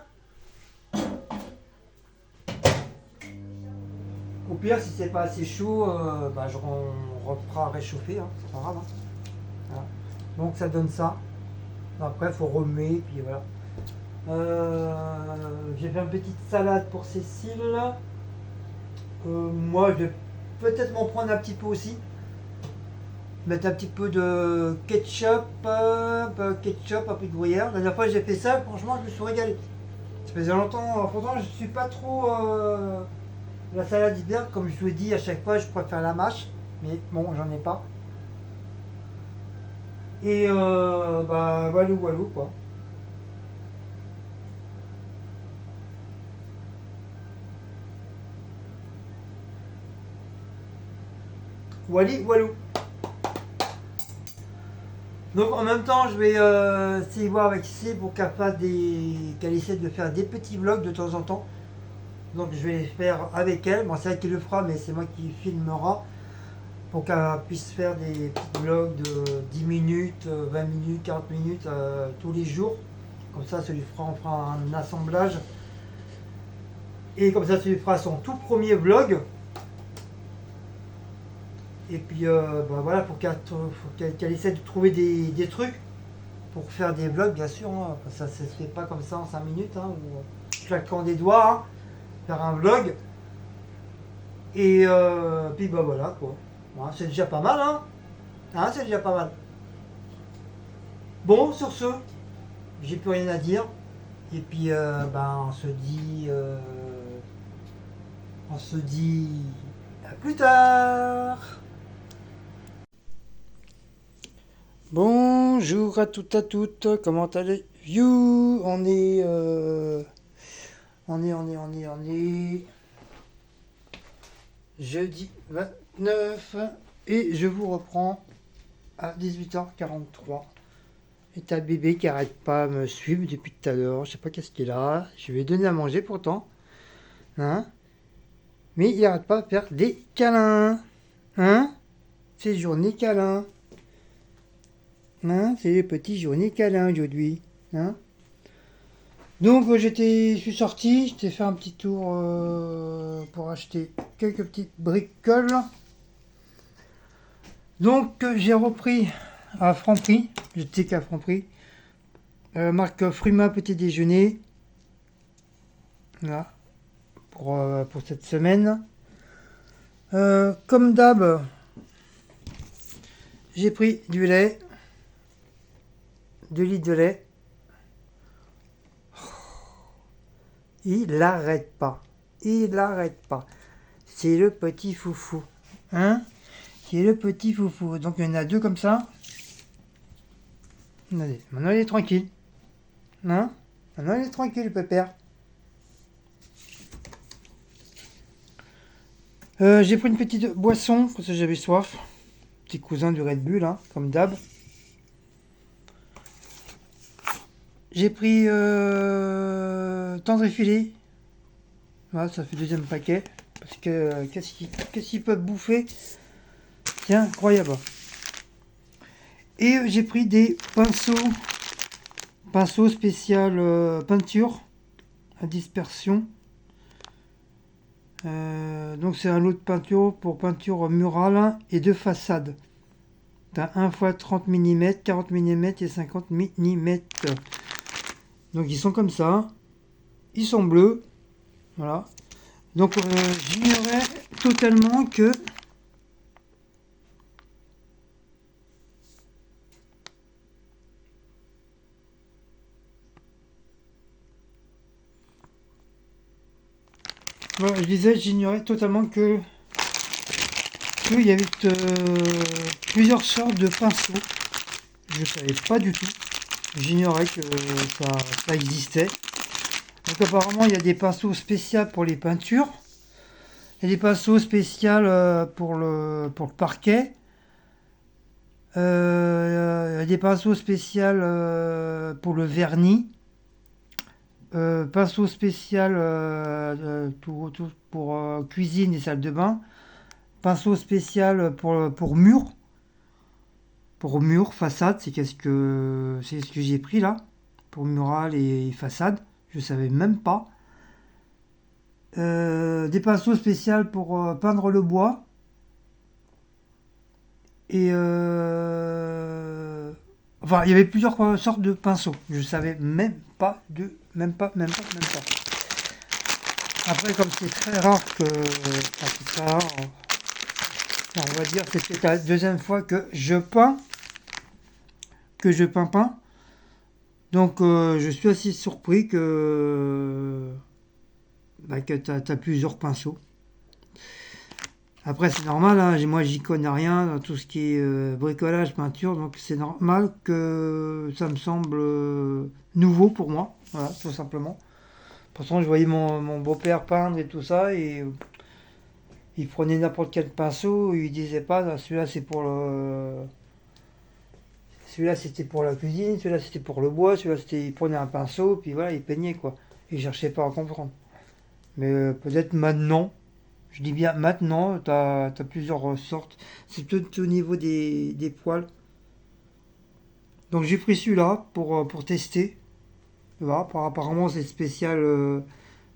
Au pire, si c'est pas assez chaud, bah, on refera réchauffer, hein, c'est pas grave. Hein. Voilà. Donc ça donne ça. Après, il faut remuer, puis voilà. J'ai fait une petite salade pour Cécile. Moi, je vais peut-être m'en prendre un petit peu aussi. Mettre un petit peu de ketchup, un peu de gruyère. La dernière fois, j'ai fait ça. Franchement, je me suis régalé. Ça faisait longtemps. Pourtant, je suis pas trop la salade d'hiver. Comme je vous dis à chaque fois, je préfère la mâche. Mais bon, j'en ai pas. Et bah, walou quoi. Walou. Donc en même temps, je vais essayer de voir avec C pour qu'elle essaie de faire des petits vlogs de temps en temps. Donc je vais les faire avec elle. Bon, c'est elle qui le fera, mais c'est moi qui filmera pour qu'elle puisse faire des petits vlogs de 10 minutes, 20 minutes, 40 minutes tous les jours. Comme ça lui fera, on fera un assemblage. Et comme ça lui fera son tout premier vlog. Et puis bah voilà, faut qu'elle essaie de trouver des trucs pour faire des vlogs, bien sûr. Hein. Ça ne se fait pas comme ça en 5 minutes, hein, ou claquant des doigts, hein, faire un vlog. Et puis bah voilà quoi. Voilà, c'est déjà pas mal, hein, c'est déjà pas mal. Bon, sur ce, j'ai plus rien à dire. Et puis on se dit à plus tard. Bonjour à toutes, comment allez-vous? On est jeudi 29 et je vous reprends à 18h43. Et t'as bébé qui arrête pas à me suivre depuis tout à l'heure, je sais pas qu'est-ce qu'il a, je lui ai donné à manger pourtant, hein? Mais il arrête pas de faire des câlins, hein? C'est journée câlin. Hein, c'est les petits journées câlins aujourd'hui. Hein. Donc je suis sorti, j'étais fait un petit tour pour acheter quelques petites bricoles. Donc j'ai repris à Franprix, j'étais qu'à Franprix, marque Fruma petit déjeuner, là, pour cette semaine. Comme d'hab, j'ai pris du lait, 2 litres de lait. Il n'arrête pas, il n'arrête pas. C'est le petit foufou, hein? C'est le petit foufou. Donc il y en a 2 comme ça. Allez, maintenant il est tranquille. Hein? Maintenant il est tranquille, le pépère. J'ai pris une petite boisson, parce que j'avais soif. Petit cousin du Red Bull, hein, comme d'hab. J'ai pris tendre et filet. Voilà, ça fait 2e paquet. Parce que qu'est-ce qu'ils peuvent bouffer? C'est incroyable. Et j'ai pris des pinceaux spécial peinture à dispersion. Donc c'est un lot de peinture pour peinture murale et de façade. T'as 1 x 30 mm, 40 mm et 50 mm. Donc ils sont comme ça. Ils sont bleus. Voilà. Donc j'ignorais totalement que voilà, je disais, j'ignorais totalement que qu'il y avait plusieurs sortes de pinceaux. Je ne savais pas du tout. J'ignorais que ça existait. Donc apparemment, il y a des pinceaux spéciaux pour les peintures. Il y a des pinceaux spéciaux pour le parquet. Il y a des pinceaux spéciaux pour le vernis. Pinceau spécial tout pour cuisine et salle de bain. Pinceau spécial pour mur. Pour mur, façade, c'est ce que j'ai pris là. Pour mural et façade. Je savais même pas. Des pinceaux spéciaux pour peindre le bois. Et enfin, il y avait plusieurs sortes de pinceaux. Je savais même pas. Après, comme c'est très rare que ça, on va dire, c'est peut-être la 2e fois que je peins, peins. Donc, je suis assez surpris que tu as plusieurs pinceaux. Après, c'est normal, hein, moi j'y connais rien dans tout ce qui est bricolage, peinture, donc c'est normal que ça me semble nouveau pour moi, voilà, tout simplement. Pourtant, je voyais mon beau-père peindre et tout ça, et il prenait n'importe quel pinceau, il disait pas, ah, celui-là c'était pour la cuisine, celui-là c'était pour le bois, celui-là il prenait un pinceau, puis voilà, il peignait quoi. Il cherchait pas à comprendre. Mais peut-être maintenant, je dis bien maintenant, tu as plusieurs sortes. C'est peut-être au niveau des poils. Donc j'ai pris celui-là pour tester. Voilà, apparemment c'est spécial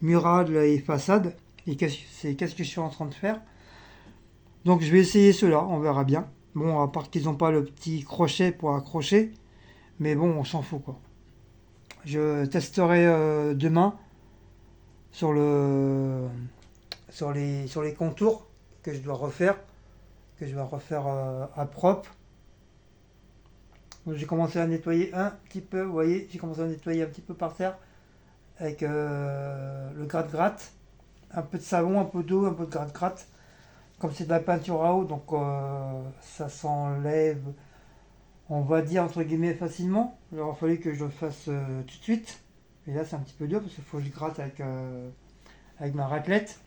mural et façade. Et qu'est-ce que je suis en train de faire? Donc je vais essayer cela, on verra bien. Bon, à part qu'ils n'ont pas le petit crochet pour accrocher. Mais bon, on s'en fout quoi. Je testerai demain sur les contours que je dois refaire. À propre. Donc, j'ai commencé à nettoyer un petit peu, vous voyez, j'ai commencé à nettoyer un petit peu par terre avec le gratte-gratte, un peu de savon, un peu d'eau, un peu de gratte-gratte. Comme c'est de la peinture à eau, donc ça s'enlève, on va dire entre guillemets facilement. Il aurait fallu que je le fasse tout de suite. Et là c'est un petit peu dur parce qu'il faut que je gratte avec ma raclette.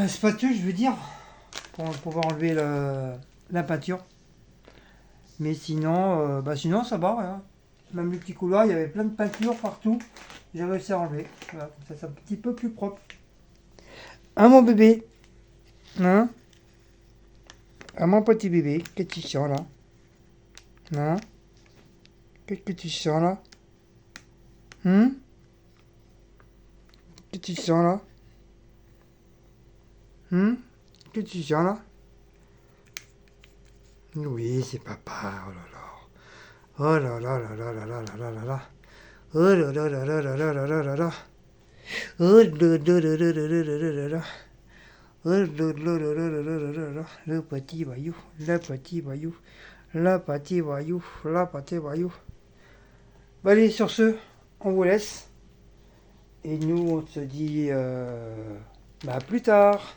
Spatule, je veux dire, pour pouvoir enlever la peinture. Mais sinon ça va, hein. Même le petit couloir, il y avait plein de peinture partout. J'ai réussi à enlever. Voilà, comme ça c'est un petit peu plus propre. Hein mon bébé? Hein? Ah mon petit bébé, qu'est-ce que tu sens là? Hein? Qu'est-ce que tu sens là? Qu'est-ce que tu sens là? Qu'est-ce que tu sens là? Oui, c'est papa. Oh là là. Oh là là là là là là là là là. Oh là là là là là là là là là là. Oh là là là là là là là là là. Oh là là là là là là là là. Le petit voyou, le petit voyou, le petit voyou, le petit voyou. Bah allez, sur ce, on vous laisse. Et nous, on se dit bah, à plus tard.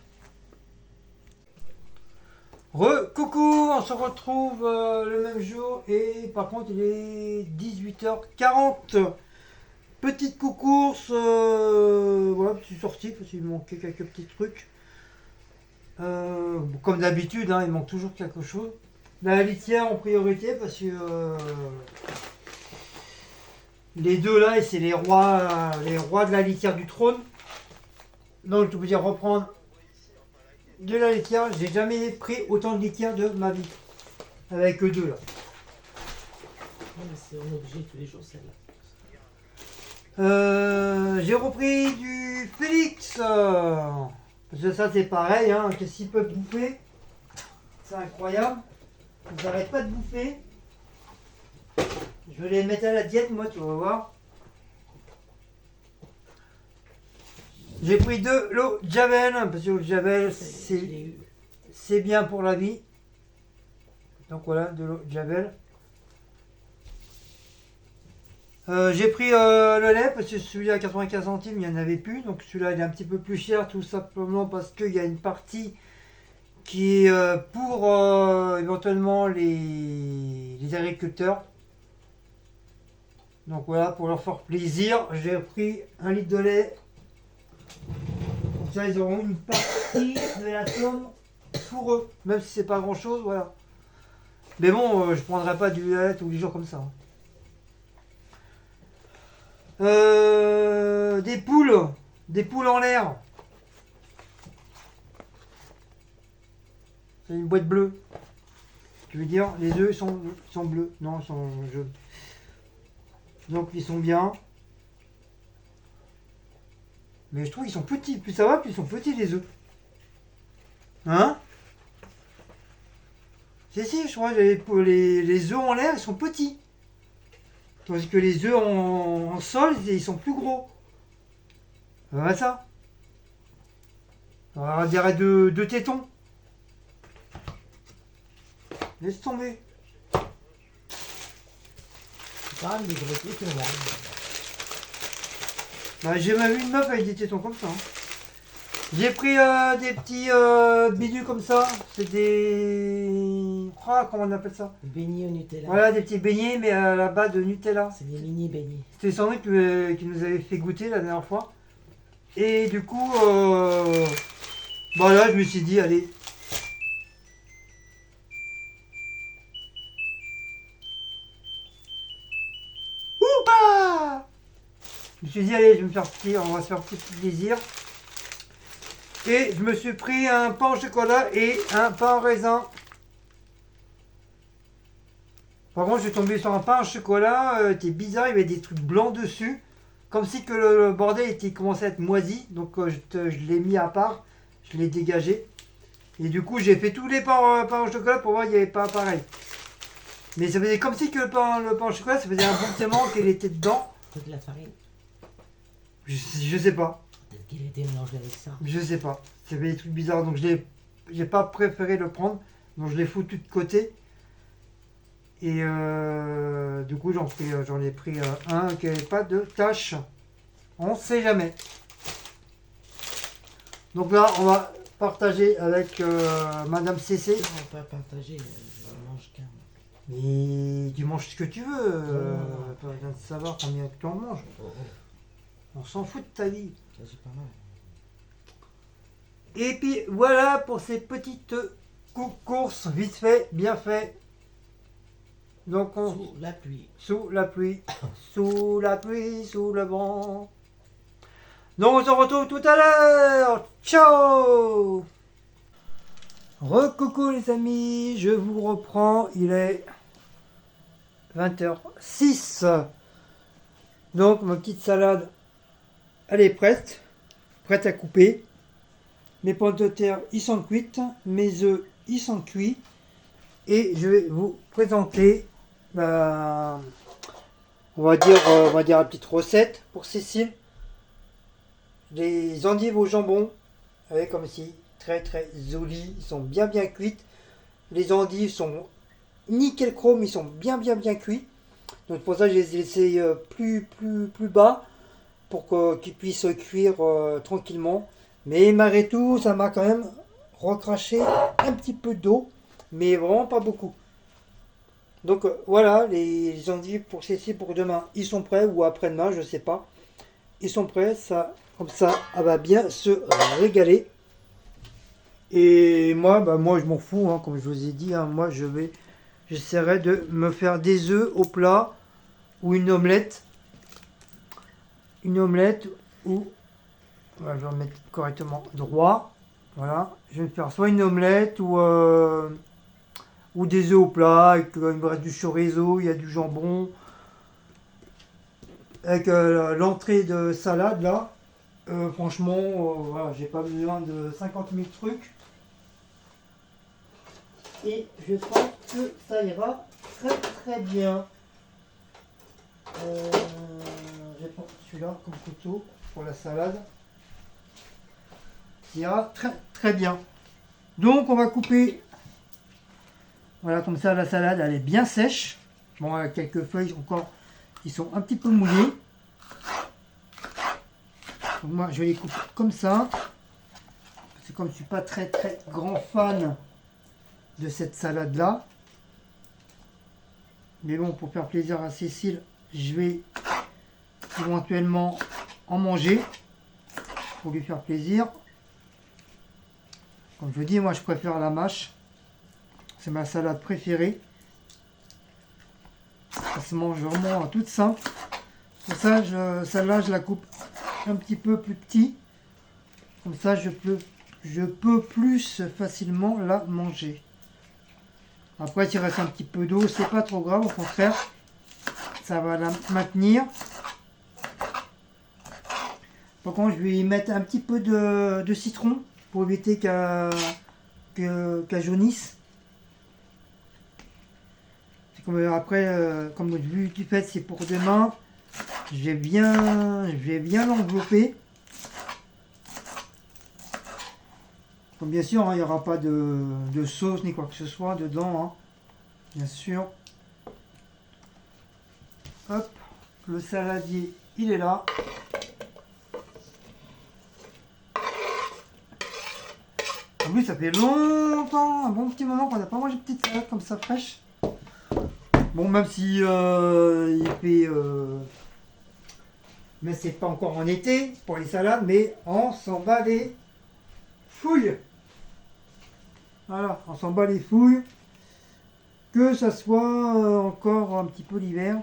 Coucou, on se retrouve le même jour et par contre il est 18h40. Petite course, voilà, je suis sorti parce qu'il me manquait quelques petits trucs. Comme d'habitude, hein, il manque toujours quelque chose. La litière en priorité parce que les deux là, c'est les rois de la litière du trône. Donc je peux dire reprendre de la litière. J'ai jamais pris autant de litière de ma vie. Avec eux deux là. Non, mais c'est on est obligé tous les jours celle-là. J'ai repris du Félix. Parce que ça c'est pareil, hein, qu'est-ce qu'ils peuvent bouffer. C'est incroyable. Ils n'arrêtent pas de bouffer. Je vais les mettre à la diète, moi, tu vas voir. J'ai pris de l'eau de Javel, parce que l'eau de Javel, Je l'ai eu. c'est bien pour la vie. Donc voilà, de l'eau de Javel. J'ai pris le lait, parce que celui-là à 95 centimes, il n'y en avait plus. Donc celui-là, il est un petit peu plus cher, tout simplement parce qu'il y a une partie qui est pour éventuellement les agriculteurs. Donc voilà, pour leur faire plaisir, j'ai pris 1 litre de lait. Comme ça, ils auront une partie de la somme pour eux. Même si c'est pas grand chose, voilà. Mais bon, je prendrai pas du lait tous les jours comme ça. Des poules en l'air. C'est une boîte bleue. Tu veux dire, les œufs sont bleus. Non, ils sont jaunes. Donc ils sont bien. Mais je trouve qu'ils sont petits. Plus ça va, plus ils sont petits les œufs. Hein? Si, je crois que les œufs en l'air, ils sont petits. Tandis que les œufs en sol, ils sont plus gros. Voilà ça. On dirait deux tétons. Laisse tomber. C'est pas grave, des gros tétons, là. Bah, j'ai même vu une meuf avec des tétons comme ça. Hein. J'ai pris des petits bidules comme ça. C'est des... Ah, comment on appelle ça? Des beignets au Nutella. Voilà, des petits beignets, mais à la base de Nutella. C'est des mini beignets. C'était Sandrine qui nous avait fait goûter la dernière fois. Et du coup, bah là, je me suis dit, allez. Oupa! Je me suis dit, allez, je vais me faire on va se faire petit plaisir. Et je me suis pris un pain au chocolat et un pain au raisin. Par contre, je suis tombé sur un pain au chocolat, c'était bizarre, il y avait des trucs blancs dessus. Comme si que le bordel était commençait à être moisi. Donc je l'ai mis à part, je l'ai dégagé. Et du coup, j'ai fait tous les pains au chocolat pour voir qu'il n'y avait pas pareil. Mais ça faisait comme si que le pain au chocolat, ça faisait un bon moment qu'il était dedans. C'est de la farine. Je sais pas. Peut-être qu'il a été mélangé avec ça. Je sais pas. Ça fait des trucs bizarres. Donc j'ai pas préféré le prendre. Donc je l'ai foutu de côté. Et du coup j'en ai pris un qui n'avait pas de tache. On sait jamais. Donc là on va partager avec Madame CC. On va pas partager, je mange qu'un. Mais tu manges ce que tu veux. Non. Pas besoin de savoir combien tu en manges. Oh, On s'en fout de ta vie. ça c'est pas mal. Et puis voilà pour ces petites courses vite fait, bien fait. Donc on... Sous la pluie. Sous la pluie, sous la pluie, sous le vent. Donc on se retrouve tout à l'heure. Ciao. Recoucou les amis, je vous reprends. Il est 20h06. Donc ma petite salade, elle est prête à couper. Mes pommes de terre, ils sont cuites. Mes œufs, ils sont cuits. et je vais vous présenter on va dire une petite recette pour Cécile. Des endives au jambon, avec comme si très très jolis, ils sont bien cuites. Les endives sont nickel chrome, ils sont bien cuits. Donc pour ça je les ai laissés plus bas pour qu'ils puissent cuire tranquillement. Mais malgré tout, ça m'a quand même recraché un petit peu d'eau, mais vraiment pas beaucoup. Donc voilà, les endives pour Cécile pour demain, ils sont prêts, ou après-demain, je sais pas. Ils sont prêts, ça, comme ça, elle va bien se régaler. Et moi, moi je m'en fous, hein, comme je vous ai dit, hein, moi j'essaierai de me faire des œufs au plat ou une omelette. Une omelette ou, voilà, je vais remettre correctement droit. Voilà, je vais me faire soit une omelette ou des œufs au plat, avec il me reste du chorizo, il y a du jambon, avec l'entrée de salade là. Franchement, voilà, j'ai pas besoin de 50 000 trucs. Et je pense que ça ira très bien. Je vais prendre celui-là comme couteau pour la salade. Ça ira très bien. Donc on va couper. Voilà, comme ça la salade elle est bien sèche. Bon, avec quelques feuilles encore, ils sont un petit peu mouillés. Donc moi je vais les couper comme ça. C'est comme je suis pas très grand fan de cette salade là. Mais bon, pour faire plaisir à Cécile, je vais éventuellement en manger pour lui faire plaisir. Comme je dis, moi je préfère la mâche. C'est ma salade préférée. Ça se mange vraiment toute simple. Pour ça, celle-là, je la coupe un petit peu plus petit. Comme ça, je peux plus facilement la manger. Après, s'il reste un petit peu d'eau, c'est pas trop grave. Au contraire, ça va la maintenir. Par contre, je vais y mettre un petit peu de citron pour éviter qu'elle jaunisse. Après, comme le but du fait, c'est pour demain, je vais bien l'envelopper. Comme bien sûr, hein, il n'y aura pas de sauce ni quoi que ce soit dedans, hein, bien sûr. Hop, le saladier, il est là. En plus, ça fait longtemps, un bon petit moment qu'on n'a pas mangé de petite salade comme ça fraîche. Bon, même si il fait... mais c'est pas encore en été pour les salades, mais on s'en bat les fouilles. Voilà, on s'en bat les fouilles. Que ça soit encore un petit peu l'hiver.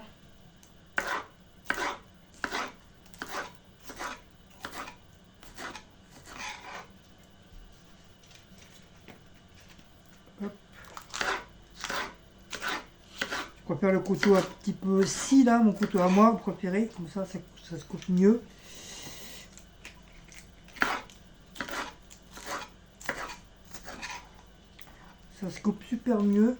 Je préfère le couteau un petit peu scie là, mon couteau à moi préféré, comme ça se coupe mieux. Ça se coupe super mieux.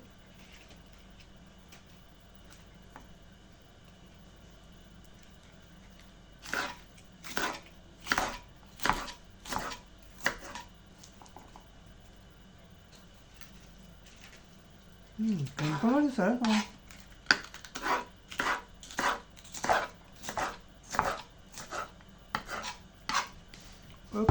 Quand même pas mal de salade quand même. Hop.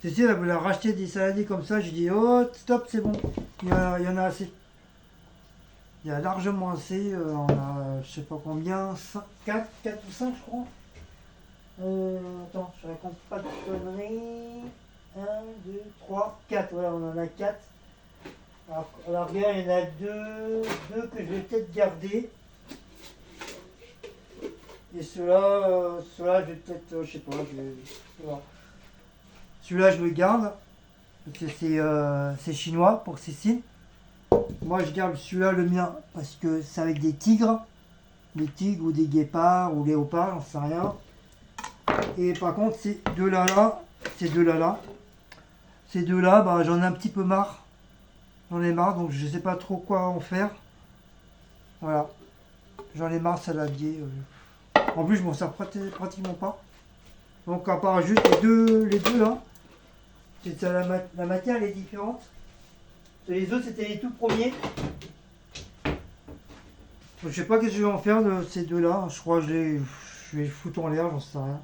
Cécile, elle voulait racheter des saladiers comme ça. J'ai dit, oh, stop, c'est bon. Il y en a assez. Il y a largement assez. On a, je sais pas combien, 4 ou 5, je crois. Attends, je raconte pas de conneries. 1, 2, 3, 4. Voilà, on en a 4. Alors, à la rigueur, il y en a deux que je vais peut-être garder. Et ceux-là, je vais peut-être, je sais pas, je vais voir. Celui-là, je le garde. Parce que c'est chinois pour Cécile. moi je garde celui-là, le mien, parce que c'est avec des tigres ou des guépards ou léopards, j'en sais rien. Et par contre, ces deux-là, ces deux-là, bah, j'en ai un petit peu marre. J'en ai marre, donc je sais pas trop quoi en faire. Voilà. J'en ai marre, saladier. En plus, je m'en sers pratiquement pas. Donc, à part juste les deux là, c'est ça, la matière elle est différente. Les autres, c'était les tout premiers. Donc, je sais pas qu'est-ce que je vais en faire de ces deux là. Je crois que je vais les foutre en l'air, j'en sais rien.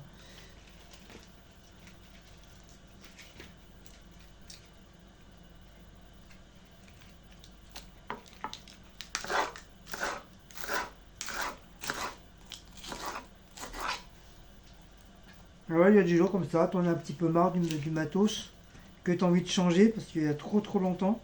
Ouais, il y a des jours comme ça, t'en as un petit peu marre du matos, que t'as envie de changer parce qu'il y a trop longtemps.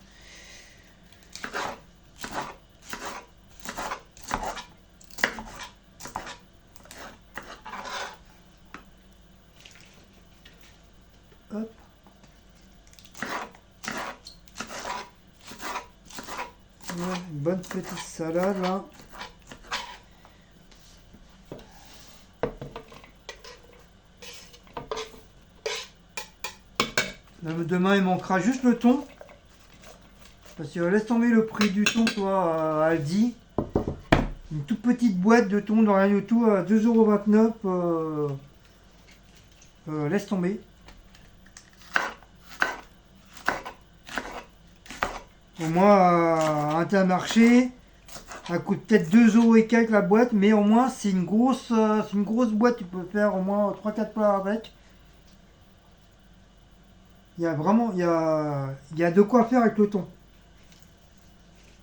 Hop. Ouais, une bonne petite salade là. Demain, il manquera juste le thon. Parce que laisse tomber le prix du thon, toi, à Aldi. Une toute petite boîte de thon dans rien du tout à 2,29 €. Laisse tomber. Au moins, à Intermarché, ça coûte peut-être 2 € et quelques la boîte, mais au moins, c'est une grosse boîte. Tu peux faire au moins 3-4 plats avec. Il y a vraiment, il y a de quoi faire avec le thon.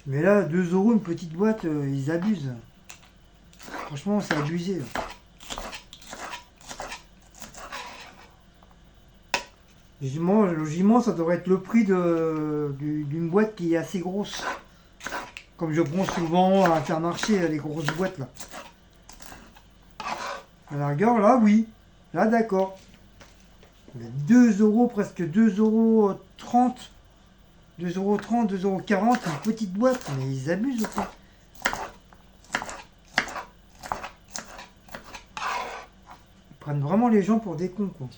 Mais là, 2 € une petite boîte, ils abusent. Franchement, c'est abusé. Logiquement, ça devrait être le prix d'une boîte qui est assez grosse. Comme je prends souvent à Intermarché, les grosses boîtes là. À la rigueur, là, oui. Là, d'accord. Mais 2 €, presque 2,30 €. 2,30 €, 2,40 € une petite boîte. Mais ils abusent ou quoi? Ils prennent vraiment les gens pour des cons, quoi.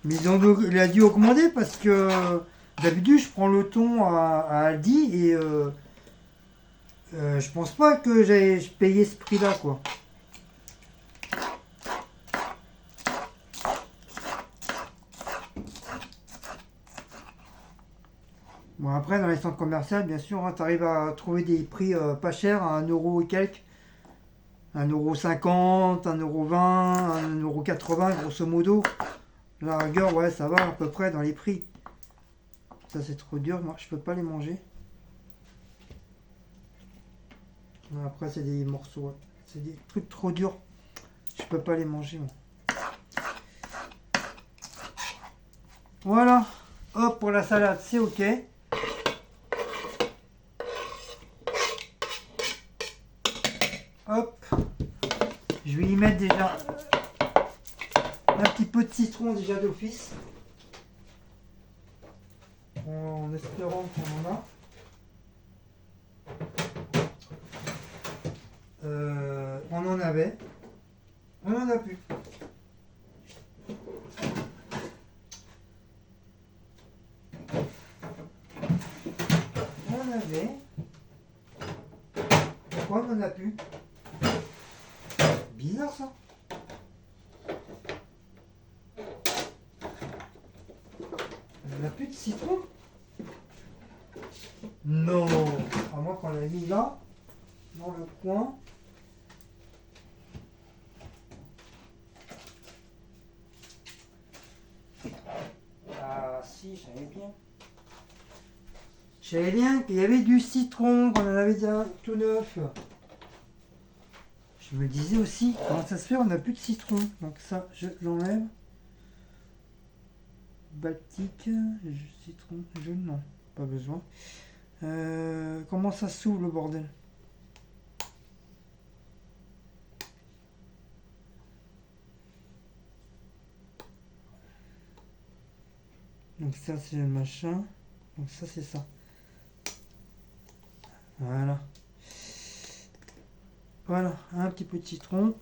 Mais il a dû augmenter parce que d'habitude je prends le thon à Aldi et je pense pas que j'ai payé ce prix-là, quoi. Bon, après, dans les centres commerciaux, bien sûr, hein, tu arrives à trouver des prix pas chers, à 1 € et quelques. 1,50 €, 1,20 €, 1,80 € grosso modo. La rigueur, ouais, ça va à peu près dans les prix. Ça, c'est trop dur, moi, je peux pas les manger. Après, c'est des morceaux, ouais. C'est des trucs trop durs. Je peux pas les manger, moi. Voilà. Hop, pour la salade, c'est ok. Hop. Je vais y mettre déjà un petit peu de citron déjà d'office. En espérant qu'on en a. On en avait. On en a plus. On avait. Pourquoi on en a plus? Bizarre ça. On n'a plus de citron? Non. À moins qu'on l'a mis là, dans le coin. Ah si, je savais bien. Je savais bien qu'il y avait du citron, qu'on en avait déjà tout neuf. Je me disais aussi, comment ça se fait, on n'a plus de citron. Donc ça, je l'enlève. Baltique, citron jaune, non, pas besoin. Comment ça s'ouvre le bordel? Donc ça c'est le machin. Donc ça c'est ça. Voilà. Voilà, un petit peu de citron.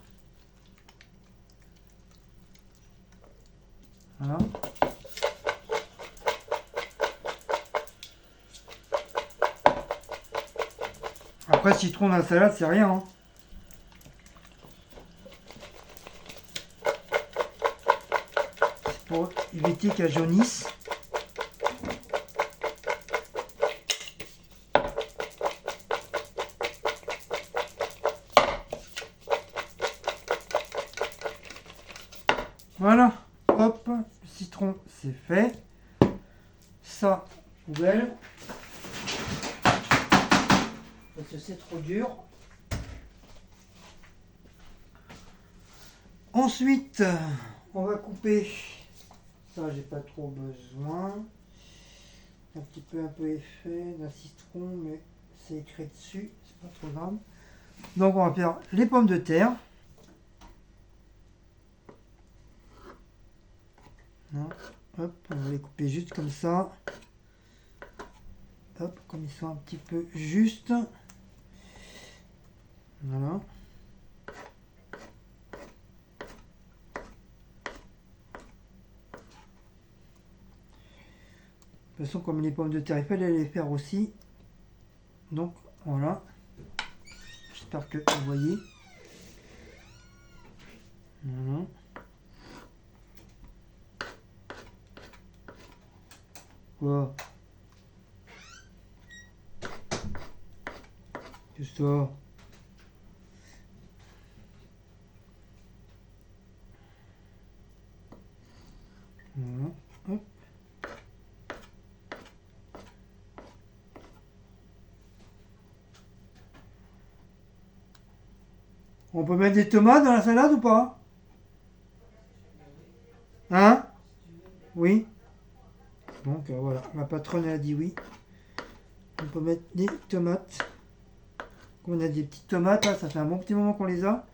Voilà. Après, citron dans la salade, c'est rien. Hein. C'est pour éviter qu'elle jaunisse. Voilà, hop, le citron c'est fait. Ça, poubelle. Parce que c'est trop dur. Ensuite, on va couper. Ça, j'ai pas trop besoin. Un peu effet d'un citron, mais c'est écrit dessus, c'est pas trop grave. Donc, on va faire les pommes de terre. Non. Hop, on va les couper juste comme ça. Hop, comme ils sont un petit peu justes. Voilà. De toute façon, comme les pommes de terre, il fallait les faire aussi. Donc, voilà. J'espère que vous voyez. Voilà. Quoi? Qu'est-ce que ça? Voilà. Hop. On peut mettre des tomates dans la salade ou pas? Hein? Oui. Donc voilà, ma patronne elle a dit oui. On peut mettre des tomates. On a des petites tomates, là, ça fait un bon petit moment qu'on les a.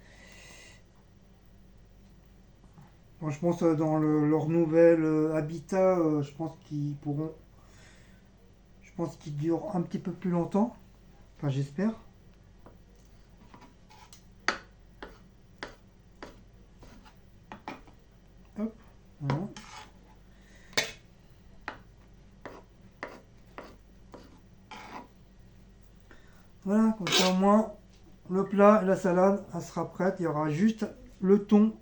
Bon, je pense dans leur nouvel habitat, je pense qu'ils pourront. Je pense qu'ils durent un petit peu plus longtemps. Enfin, j'espère. Hop, voilà. Voilà, comme ça au moins le plat et la salade, elle sera prête. Il y aura juste le thon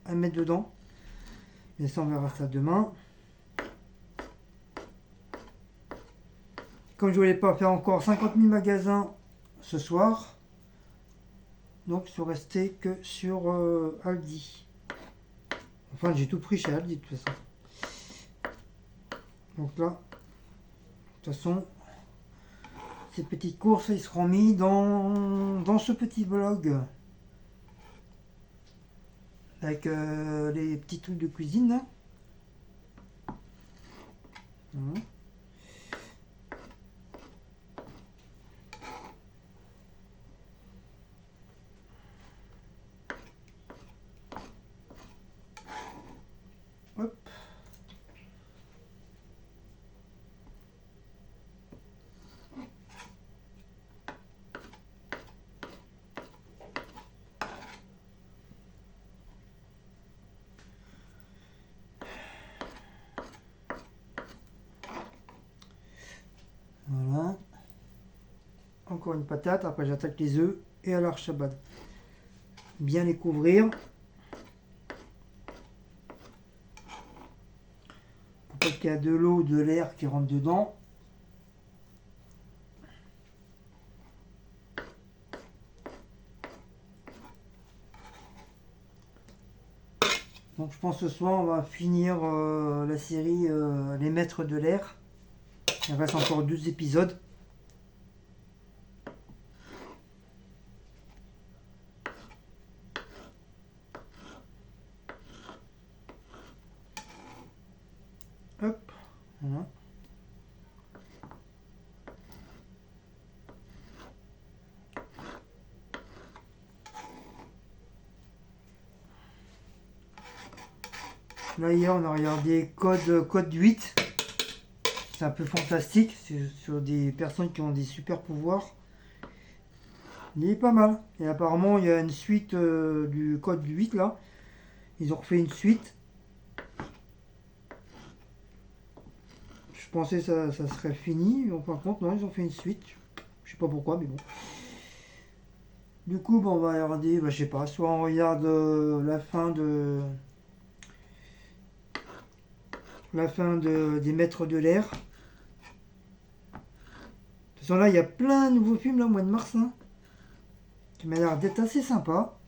à mettre dedans. Et ça, on verra ça demain. Comme je voulais pas faire encore 50 000 magasins ce soir, donc je suis resté que sur Aldi. Enfin, j'ai tout pris chez Aldi de toute façon. Donc là, de toute façon, ces petites courses, ils seront mis dans ce petit blog. Avec les petits trucs de cuisine là. Voilà. Hop. Voilà. Encore une patate, après j'attaque les œufs et à l'archabad. Bien les couvrir. Pour pas qu'il y ait de l'eau, de l'air qui rentre dedans. Donc je pense ce soir on va finir la série Les Maîtres de l'air. Il reste encore 12 épisodes. Hop, voilà. Là hier on a regardé Code 8. C'est un peu fantastique, c'est sur des personnes qui ont des super pouvoirs. Il est pas mal. Et apparemment, il y a une suite du code 8 là. Ils ont refait une suite. Je pensais que ça serait fini. En fin de compte, non, ils ont fait une suite. Je sais pas pourquoi, mais bon. Du coup, bon, on va regarder, je sais pas, soit on regarde des Maîtres de l'air. De toute façon, là, il y a plein de nouveaux films là, au mois de mars, hein, qui m'a l'air d'être assez sympa.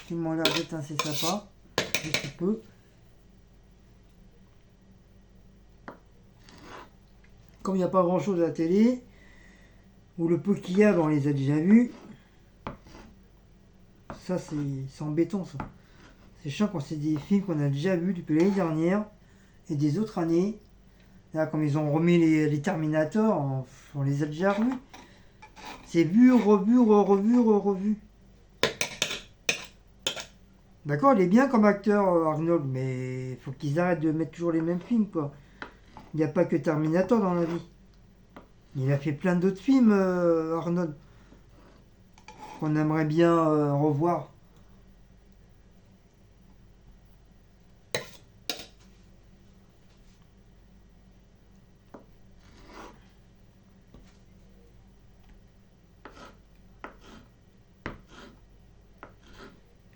Qui m'ont l'air d'être assez sympa. Un petit peu. Comme il n'y a pas grand chose à la télé, ou le peu qu'il y a, on les a déjà vus. Ça, c'est embêtant, ça. C'est chiant quand c'est des films qu'on a déjà vus depuis l'année dernière et des autres années. Là, comme ils ont remis les Terminator, on les a déjà revus. C'est vu, revu, revu, revu. D'accord, il est bien comme acteur, Arnold, mais il faut qu'ils arrêtent de mettre toujours les mêmes films, quoi. Il n'y a pas que Terminator dans la vie. Il a fait plein d'autres films, Arnold, qu'on aimerait bien revoir.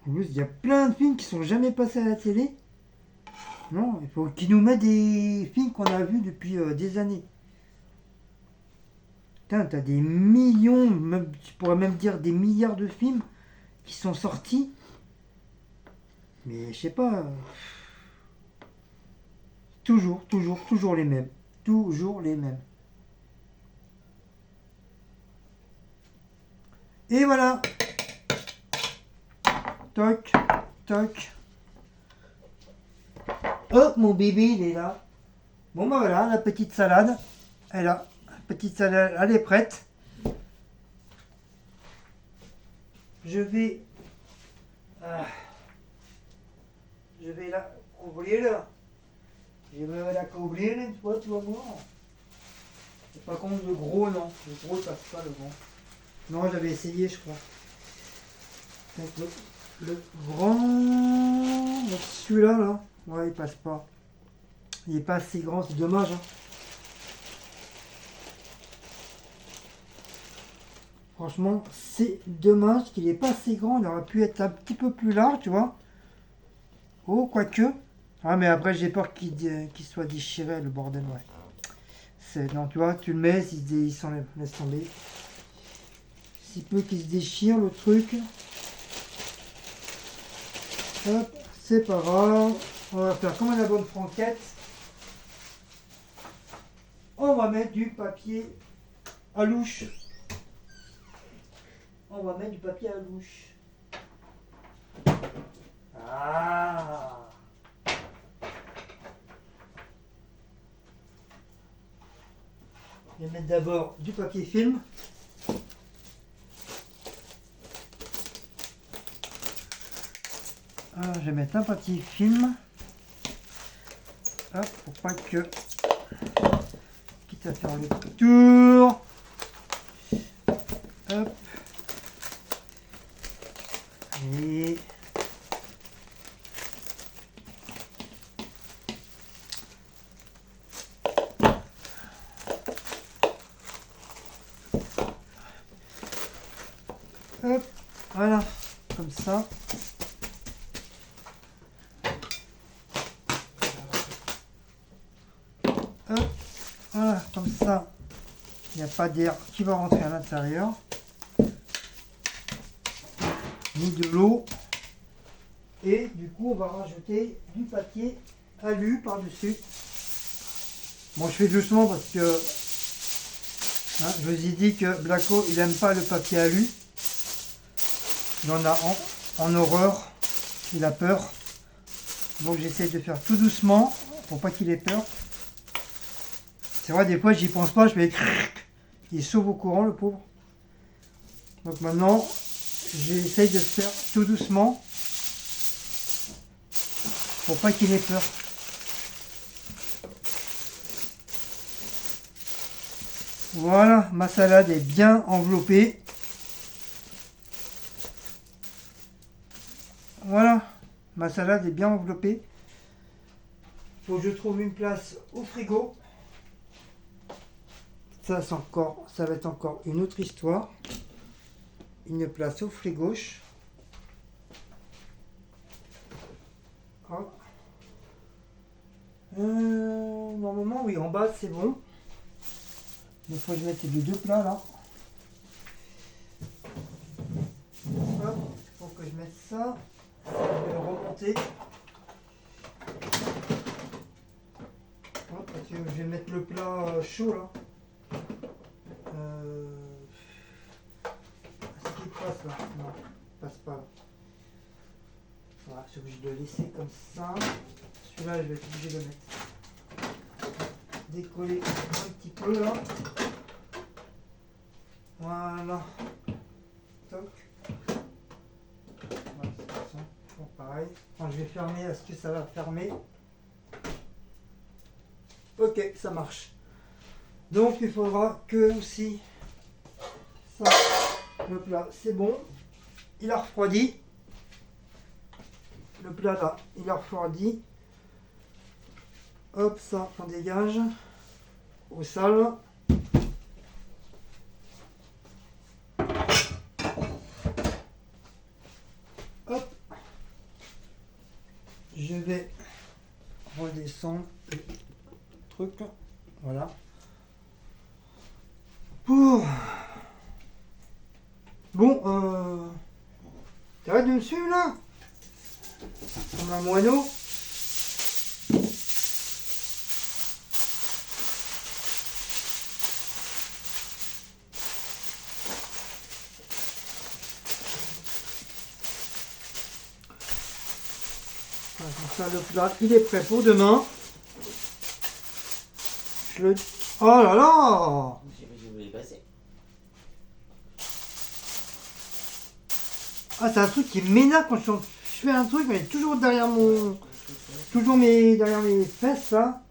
En plus, il y a plein de films qui sont jamais passés à la télé. Non, il faut qu'ils nous mettent des films qu'on a vus depuis des années. Putain, t'as des millions, même, tu pourrais même dire des milliards de films qui sont sortis. Mais je sais pas. Toujours les mêmes. Toujours les mêmes. Et voilà. Toc, toc. Oh, mon bébé, il est là. Bon, bah voilà, la petite salade. Elle est là. La petite salade, elle est prête. Je vais la couvrir. Je vais la couvrir une fois, tu vas voir. C'est pas contre le gros, non. Le gros, ça passe pas le grand. Non, j'avais essayé, je crois. Donc, le grand, donc celui-là, là, ouais, il passe pas. Il est pas assez grand, c'est dommage. Hein. Franchement, c'est dommage qu'il est pas assez grand. Il aurait pu être un petit peu plus large, tu vois. Oh, quoique. Ah, mais après, j'ai peur qu'il soit déchiré, le bordel, ouais. Non, tu vois, tu le mets, il s'enlève, laisse tomber. Si peu qu'il se déchire, le truc. Hop, c'est pas grave. On va faire comme à la bonne franquette. On va mettre du papier à louche. On va mettre du papier à louche. Ah! Je vais mettre d'abord du papier film. Alors, je vais mettre un papier film. Hop, pour pas que... Quitte à faire le tour. Hop. Et... Hop, voilà, comme ça. Hop, voilà, comme ça. Il n'y a pas d'air qui va rentrer à l'intérieur. Ni de l'eau. Et du coup, on va rajouter du papier alu par-dessus. Bon, je fais doucement parce que hein, je vous ai dit que Blacko, il n'aime pas le papier alu. Il en a en horreur. Il a peur. Donc j'essaie de faire tout doucement pour pas qu'il ait peur. C'est vrai, des fois, j'y pense pas. Je fais... Il sauve au courant, le pauvre. Donc maintenant, j'essaye de faire tout doucement. pour pas qu'il ait peur. Voilà, ma salade est bien enveloppée. Voilà, ma salade est bien enveloppée. Faut que je trouve une place au frigo. Ça va être encore une autre histoire. Une place au frigo. Oh. Normalement, oui, en bas c'est bon. Il faut que je mette les deux plats là. Hop, faut que je mette ça. Je vais le remonter. Hop, parce que je vais mettre le plat chaud là. Est-ce qu'il passe là? Non, il passe pas là. Voilà, je vais le laisser comme ça. Celui-là, je vais être obligé de le mettre. Décoller un petit peu là. Voilà. Toc. Voilà, c'est comme ça. Bon, pareil. Quand je vais fermer, est-ce que ça va fermer? Ok, ça marche. Donc il faudra que aussi ça, le plat, c'est bon. Il a refroidi. Le plat là, il a refroidi. Hop, ça, on dégage. Au sale. Hop. Je vais redescendre le truc. Voilà. Pour... Bon, t'arrêtes de me suivre là? Comme un moineau. Voilà, comme ça, le plat, il est prêt pour demain. Je le... Oh là là! Je voulais passer. Ah, c'est un truc qui m'énerve quand je fais un truc, mais toujours derrière mon... Toujours derrière mes fesses, ça.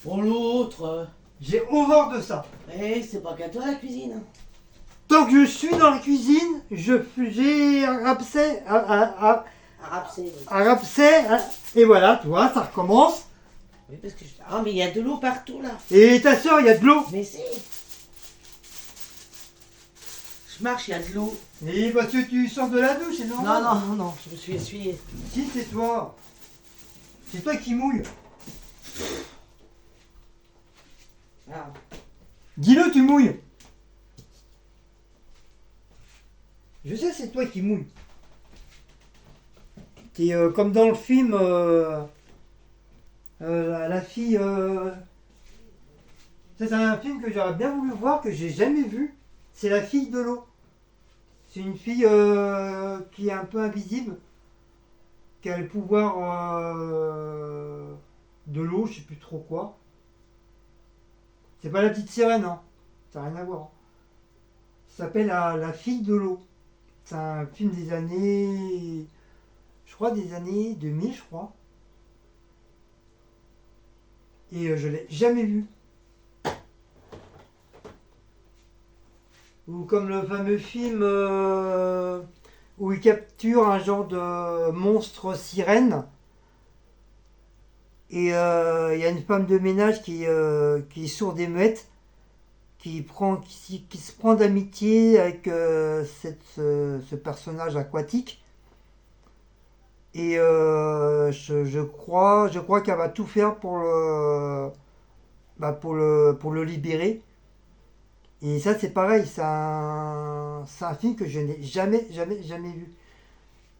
Pour l'autre. J'ai horreur de ça. Eh, c'est pas qu'à toi la cuisine. Tant que je suis dans la cuisine, j'ai un abcès, Un rapsé, oui. et voilà, tu vois, ça recommence. Oui, parce que ah, mais il y a de l'eau partout là. Et ta soeur, il y a de l'eau. Mais si. Je marche, il y a de l'eau. Et parce que tu sors de la douche, c'est normal. Non, je me suis essuyé. Si, c'est toi. C'est toi qui mouille. Ah. Dis-le, tu mouilles. Je sais, c'est toi qui mouille. T'es comme dans le film, la fille... Ça, c'est un film que j'aurais bien voulu voir, que j'ai jamais vu. C'est La fille de l'eau. C'est une fille qui est un peu invisible, qui a le pouvoir de l'eau, je sais plus trop quoi. C'est pas la petite sirène, hein. Ça n'a rien à voir. Ça s'appelle la fille de l'eau. C'est un film des années... Je crois des années 2000, je crois. Et je l'ai jamais vu. Ou comme le fameux film où il capture un genre de monstre sirène. Et il y a une femme de ménage qui est sourde et muette, qui se prend d'amitié avec ce personnage aquatique. Et je crois qu'elle va tout faire pour pour le libérer. Et ça, c'est pareil, c'est un film que je n'ai jamais vu.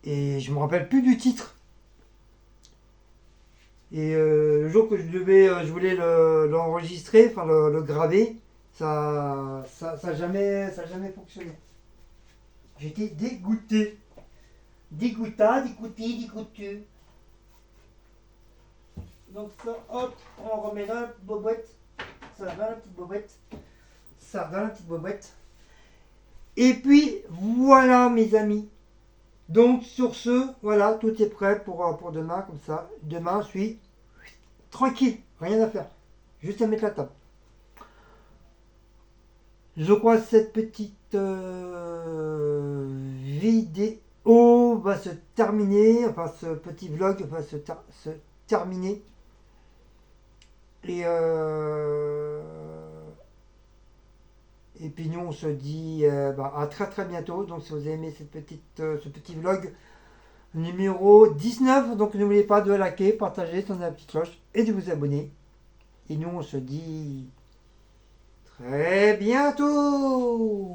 Et je me rappelle plus du titre. Et le jour que je voulais l'enregistrer, enfin le graver, ça a jamais fonctionné. J'étais dégoûté. Dégoûté. Donc ça, hop, on remet dans la petite bobette. Ça va dans la petite bobette. Ça va dans la petite bobette. Et puis, voilà mes amis. Donc sur ce, voilà, tout est prêt pour demain, comme ça. Demain, je suis tranquille, rien à faire. Juste à mettre la table. Je crois que cette petite vidéo va se terminer, enfin ce petit vlog va se terminer. Et, et puis nous on se dit à très très bientôt. Donc si vous avez aimé ce petit vlog numéro 19, donc n'oubliez pas de liker, partager, sonner la petite cloche et de vous abonner. Et nous on se dit très bientôt.